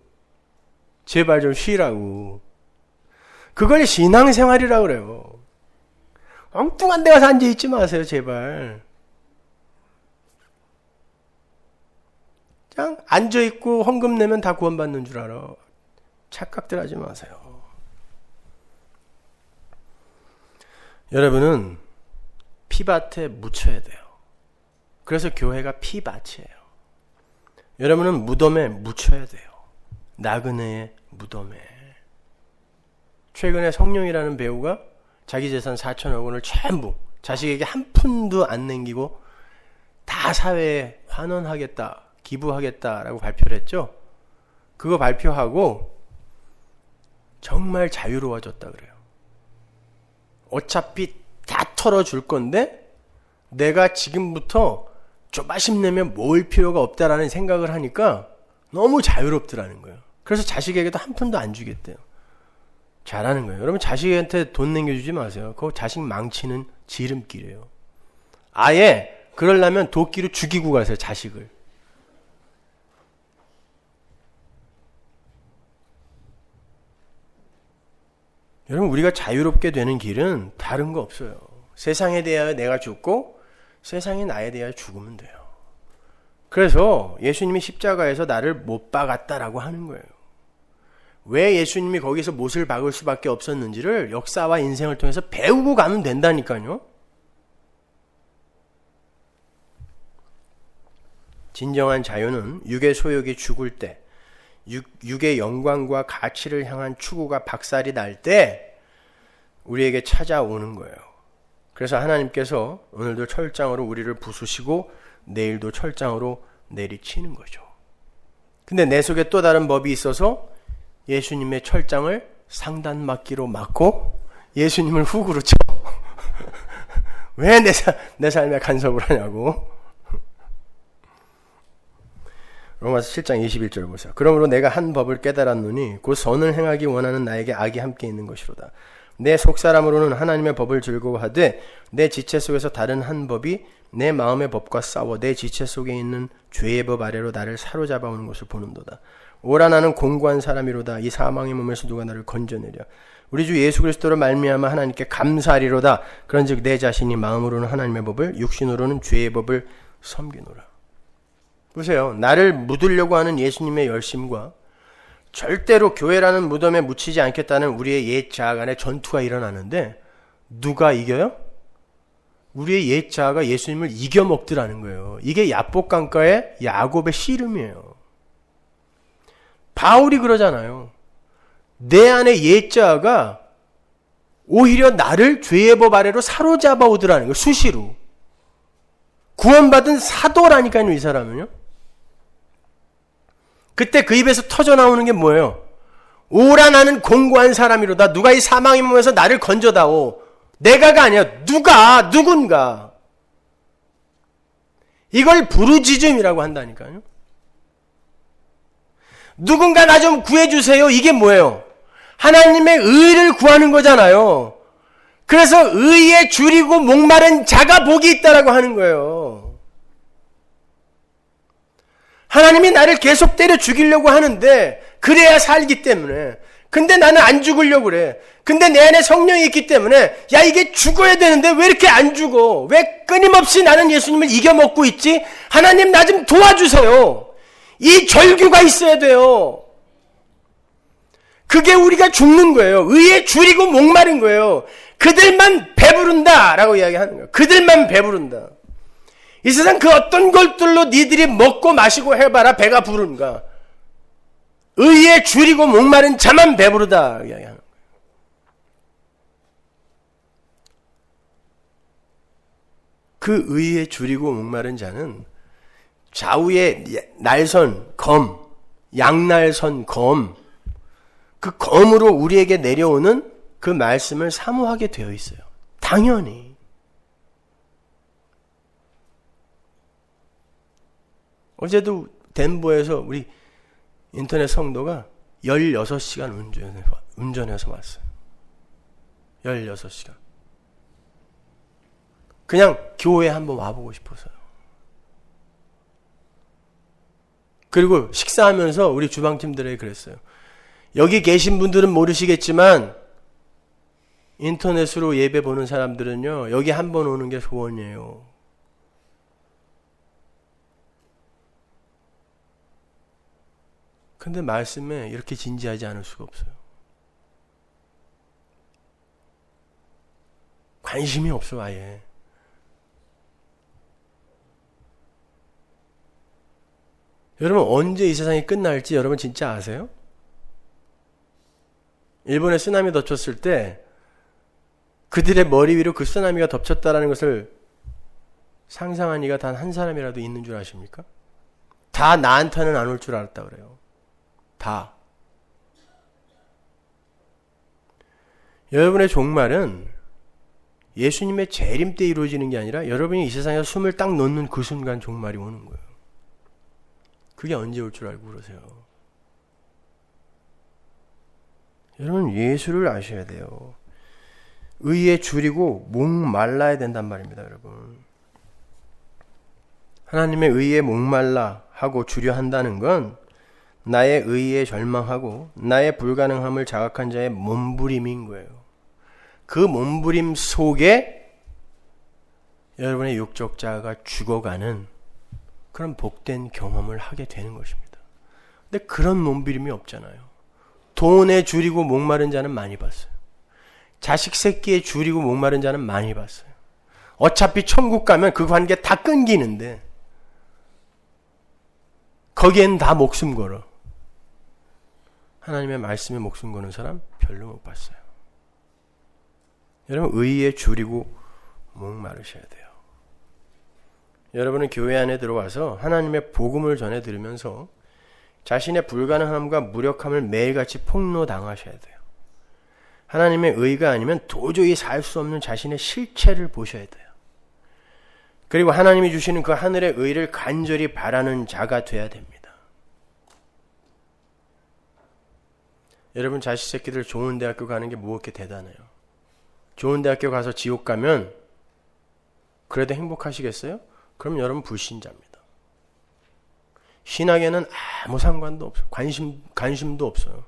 제발 좀 쉬라고. 그걸 신앙생활이라고 그래요. 엉뚱한 데 가서 앉아있지 마세요. 제발. 그냥 앉아있고 헌금 내면 다 구원받는 줄 알아. 착각들 하지 마세요. 여러분은 피밭에 묻혀야 돼요. 그래서 교회가 피밭이에요. 여러분은 무덤에 묻혀야 돼요. 나그네의 무덤에. 최근에 성룡이라는 배우가 자기 재산 4천억 원을 전부 자식에게 한 푼도 안 남기고 다 사회에 환원하겠다, 기부하겠다라고 발표를 했죠. 그거 발표하고 정말 자유로워졌다 그래요. 어차피 다 털어줄 건데 내가 지금부터 조바심 내면 모을 필요가 없다라는 생각을 하니까 너무 자유롭더라는 거예요. 그래서 자식에게도 한 푼도 안 주겠대요. 잘하는 거예요. 여러분 자식한테 돈 남겨주지 마세요. 그거 자식 망치는 지름길이에요. 아예 그러려면 도끼로 죽이고 가세요. 자식을. 여러분 우리가 자유롭게 되는 길은 다른 거 없어요. 세상에 대하여 내가 죽고 세상이 나에 대하여 죽으면 돼요. 그래서 예수님이 십자가에서 나를 못 박았다라고 하는 거예요. 왜 예수님이 거기서 못을 박을 수밖에 없었는지를 역사와 인생을 통해서 배우고 가면 된다니까요. 진정한 자유는 육의 소욕이 죽을 때, 육의 영광과 가치를 향한 추구가 박살이 날 때 우리에게 찾아오는 거예요. 그래서 하나님께서 오늘도 철장으로 우리를 부수시고 내일도 철장으로 내리치는 거죠. 근데 내 속에 또 다른 법이 있어서 예수님의 철장을 상단막기로 막고 예수님을 훅으로 쳐. 왜 내 삶에 간섭을 하냐고. 로마서 7장 21절 보세요. 그러므로 내가 한 법을 깨달았노니 곧 선을 행하기 원하는 나에게 악이 함께 있는 것이로다. 내 속사람으로는 하나님의 법을 즐거워하되 내 지체 속에서 다른 한 법이 내 마음의 법과 싸워 내 지체 속에 있는 죄의 법 아래로 나를 사로잡아오는 것을 보는도다. 오라 나는 공고한 사람이로다. 이 사망의 몸에서 누가 나를 건져내랴. 우리 주 예수 그리스도로 말미암아 하나님께 감사하리로다. 그런즉 내 자신이 마음으로는 하나님의 법을 육신으로는 죄의 법을 섬기노라. 보세요. 나를 묻으려고 하는 예수님의 열심과 절대로 교회라는 무덤에 묻히지 않겠다는 우리의 옛 자아 간의 전투가 일어나는데 누가 이겨요? 우리의 옛 자아가 예수님을 이겨먹더라는 거예요. 이게 야복강가의 야곱의 씨름이에요. 바울이 그러잖아요. 내 안에 옛 자아가 오히려 나를 죄의 법 아래로 사로잡아 오더라는 거예요. 수시로. 구원받은 사도라니까요. 이 사람은요. 그때 그 입에서 터져나오는 게 뭐예요? 오라 나는 공고한 사람이로다. 누가 이 사망의 몸에서 나를 건져다오. 내가가 아니야. 누군가. 이걸 부르짖음이라고 한다니까요. 누군가 나 좀 구해주세요. 이게 뭐예요? 하나님의 의를 구하는 거잖아요. 그래서 의에 줄이고 목마른 자가 복이 있다라고 하는 거예요. 하나님이 나를 계속 때려 죽이려고 하는데 그래야 살기 때문에. 근데 나는 안 죽으려고 그래. 근데 내 안에 성령이 있기 때문에 야 이게 죽어야 되는데 왜 이렇게 안 죽어? 왜 끊임없이 나는 예수님을 이겨먹고 있지? 하나님 나 좀 도와주세요. 이 절규가 있어야 돼요. 그게 우리가 죽는 거예요. 의에 줄이고 목마른 거예요. 그들만 배부른다 라고 이야기하는 거예요. 그들만 배부른다. 이 세상 그 어떤 것들로 니들이 먹고 마시고 해봐라 배가 부른가. 의에 줄이고 목마른 자만 배부르다 이야기하는 거예요. 그 의에 줄이고 목마른 자는 좌우에 날선 검, 양날선 검, 그 검으로 우리에게 내려오는 그 말씀을 사모하게 되어 있어요. 당연히. 어제도 덴버에서 우리 인터넷 성도가 16시간 운전해서 왔어요. 16시간. 그냥 교회에 한번 와보고 싶어서요. 그리고 식사하면서 우리 주방팀들에게 그랬어요. 여기 계신 분들은 모르시겠지만 인터넷으로 예배 보는 사람들은요. 여기 한번 오는 게 소원이에요. 근데 말씀에 이렇게 진지하지 않을 수가 없어요. 관심이 없어 아예. 여러분 언제 이 세상이 끝날지 여러분 진짜 아세요? 일본에 쓰나미 덮쳤을 때 그들의 머리 위로 그 쓰나미가 덮쳤다라는 것을 상상한 이가 단 한 사람이라도 있는 줄 아십니까? 다 나한테는 안 올 줄 알았다 그래요. 다. 여러분의 종말은 예수님의 재림 때 이루어지는 게 아니라 여러분이 이 세상에 숨을 딱 놓는 그 순간 종말이 오는 거예요. 그게 언제 올 줄 알고 그러세요? 여러분 예수를 아셔야 돼요. 의에 줄이고 목말라야 된단 말입니다, 여러분. 하나님의 의에 목말라 하고 주려 한다는 건 나의 의에 절망하고 나의 불가능함을 자각한 자의 몸부림인 거예요. 그 몸부림 속에 여러분의 육적 자아가 죽어가는 그런 복된 경험을 하게 되는 것입니다. 근데 그런 몸부림이 없잖아요. 돈에 줄이고 목마른 자는 많이 봤어요. 자식 새끼에 줄이고 목마른 자는 많이 봤어요. 어차피 천국 가면 그 관계 다 끊기는데 거기엔 다 목숨 걸어. 하나님의 말씀에 목숨 거는 사람 별로 못 봤어요. 여러분 의에 줄이고 목마르셔야 돼요. 여러분은 교회 안에 들어와서 하나님의 복음을 전해 들으면서 자신의 불가능함과 무력함을 매일같이 폭로당하셔야 돼요. 하나님의 의가 아니면 도저히 살 수 없는 자신의 실체를 보셔야 돼요. 그리고 하나님이 주시는 그 하늘의 의를 간절히 바라는 자가 돼야 됩니다. 여러분 자식 새끼들 좋은 대학교 가는 게 뭐 그렇게 대단해요. 좋은 대학교 가서 지옥 가면 그래도 행복하시겠어요? 그럼 여러분 불신자입니다. 신학에는 아무 상관도 없어요. 관심도 없어요.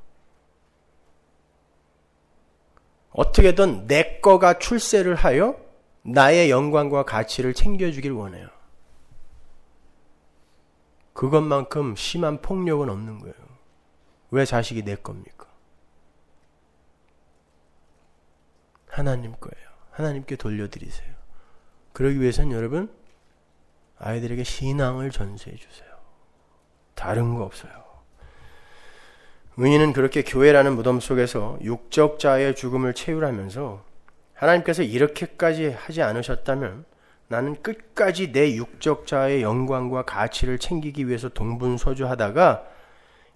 어떻게든 내 거가 출세를 하여 나의 영광과 가치를 챙겨주길 원해요. 그것만큼 심한 폭력은 없는 거예요. 왜 자식이 내 겁니까? 하나님 거예요. 하나님께 돌려드리세요. 그러기 위해서는 여러분 아이들에게 신앙을 전수해 주세요. 다른 거 없어요. 의인은 그렇게 교회라는 무덤 속에서 육적 자의 죽음을 채우라면서 하나님께서 이렇게까지 하지 않으셨다면 나는 끝까지 내 육적 자의 영광과 가치를 챙기기 위해서 동분서주하다가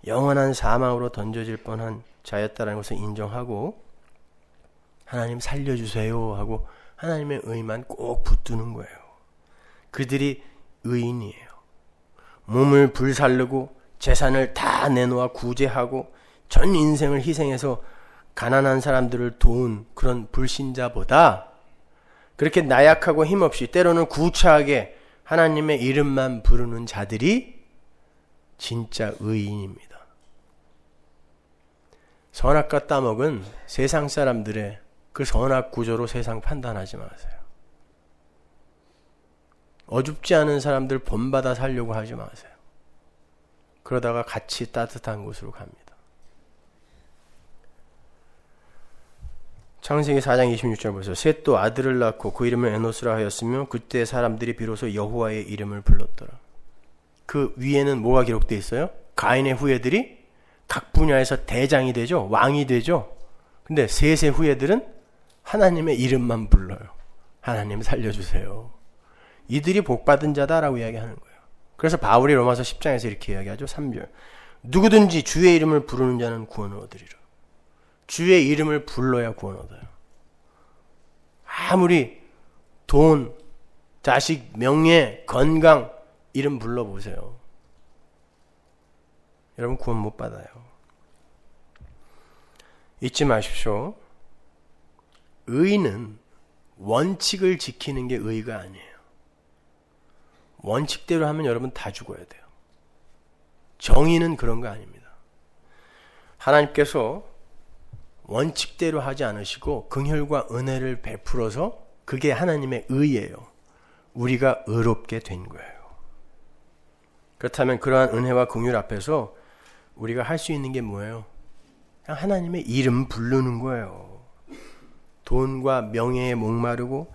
영원한 사망으로 던져질 뻔한 자였다는 것을 인정하고 하나님 살려주세요 하고 하나님의 의만 꼭 붙드는 거예요. 그들이 의인이에요. 몸을 불살르고 재산을 다 내놓아 구제하고 전 인생을 희생해서 가난한 사람들을 도운 그런 불신자보다 그렇게 나약하고 힘없이 때로는 구차하게 하나님의 이름만 부르는 자들이 진짜 의인입니다. 선악과 따먹은 세상 사람들의 그 선악 구조로 세상 판단하지 마세요. 어줍지 않은 사람들 본받아 살려고 하지 마세요. 그러다가 같이 따뜻한 곳으로 갑니다. 창세기 4장 26절 보세요. 셋도 아들을 낳고 그 이름을 에노스라 하였으며 그때 사람들이 비로소 여호와의 이름을 불렀더라. 그 위에는 뭐가 기록되어 있어요? 가인의 후예들이 각 분야에서 대장이 되죠. 왕이 되죠. 근데 셋의 후예들은 하나님의 이름만 불러요. 하나님 살려주세요. 이들이 복받은 자다라고 이야기하는 거예요. 그래서 바울이 로마서 10장에서 이렇게 이야기하죠. 3절. 누구든지 주의 이름을 부르는 자는 구원을 얻으리라. 주의 이름을 불러야 구원 얻어요. 아무리 돈, 자식, 명예, 건강 이름 불러보세요. 여러분 구원 못 받아요. 잊지 마십시오. 의는 원칙을 지키는 게 의가 아니에요. 원칙대로 하면 여러분 다 죽어야 돼요. 정의는 그런 거 아닙니다. 하나님께서 원칙대로 하지 않으시고 긍휼과 은혜를 베풀어서 그게 하나님의 의예요. 우리가 의롭게 된 거예요. 그렇다면 그러한 은혜와 긍휼 앞에서 우리가 할 수 있는 게 뭐예요? 그냥 하나님의 이름 부르는 거예요. 돈과 명예에 목마르고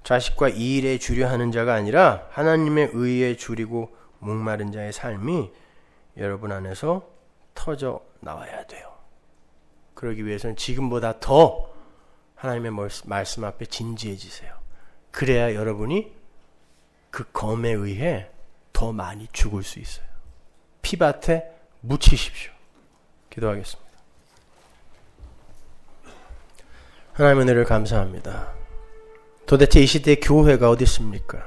자식과 이 일에 주려 하는 자가 아니라 하나님의 의에 주리고 목마른 자의 삶이 여러분 안에서 터져 나와야 돼요. 그러기 위해서는 지금보다 더 하나님의 말씀 앞에 진지해지세요. 그래야 여러분이 그 검에 의해 더 많이 죽을 수 있어요. 피밭에 묻히십시오. 기도하겠습니다. 하나님의 은혜를 감사합니다. 도대체 이 시대에 교회가 어디 있습니까?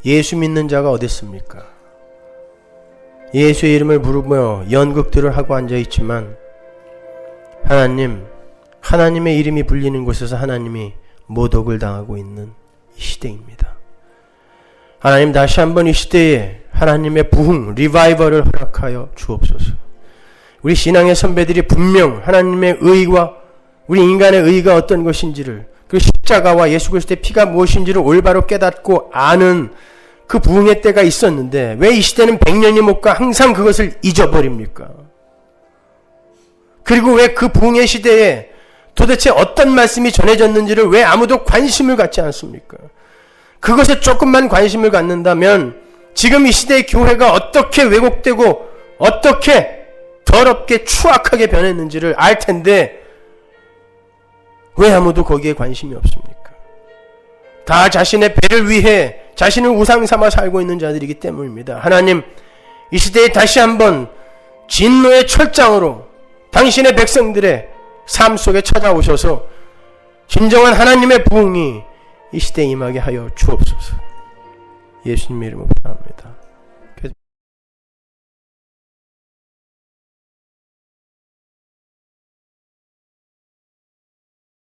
예수 믿는 자가 어디 있습니까? 예수의 이름을 부르며 연극들을 하고 앉아있지만 하나님의 이름이 불리는 곳에서 하나님이 모독을 당하고 있는 이 시대입니다. 하나님, 다시 한번 이 시대에 하나님의 부흥, 리바이벌을 허락하여 주옵소서. 우리 신앙의 선배들이 분명 하나님의 의와 우리 인간의 의가 어떤 것인지를, 그 십자가와 예수 그리스도의 피가 무엇인지를 올바로 깨닫고 아는 그 부흥의 때가 있었는데 왜 이 시대는 100년이 못 가 항상 그것을 잊어버립니까? 그리고 왜 그 부흥의 시대에 도대체 어떤 말씀이 전해졌는지를 왜 아무도 관심을 갖지 않습니까? 그것에 조금만 관심을 갖는다면 지금 이 시대의 교회가 어떻게 왜곡되고 어떻게 더럽게 추악하게 변했는지를 알 텐데 왜 아무도 거기에 관심이 없습니까? 다 자신의 배를 위해 자신을 우상 삼아 살고 있는 자들이기 때문입니다. 하나님, 이 시대에 다시 한번 진노의 철장으로 당신의 백성들의 삶 속에 찾아오셔서 진정한 하나님의 부흥이 이 시대에 임하게 하여 주옵소서. 예수님 이름으로 기도합니다.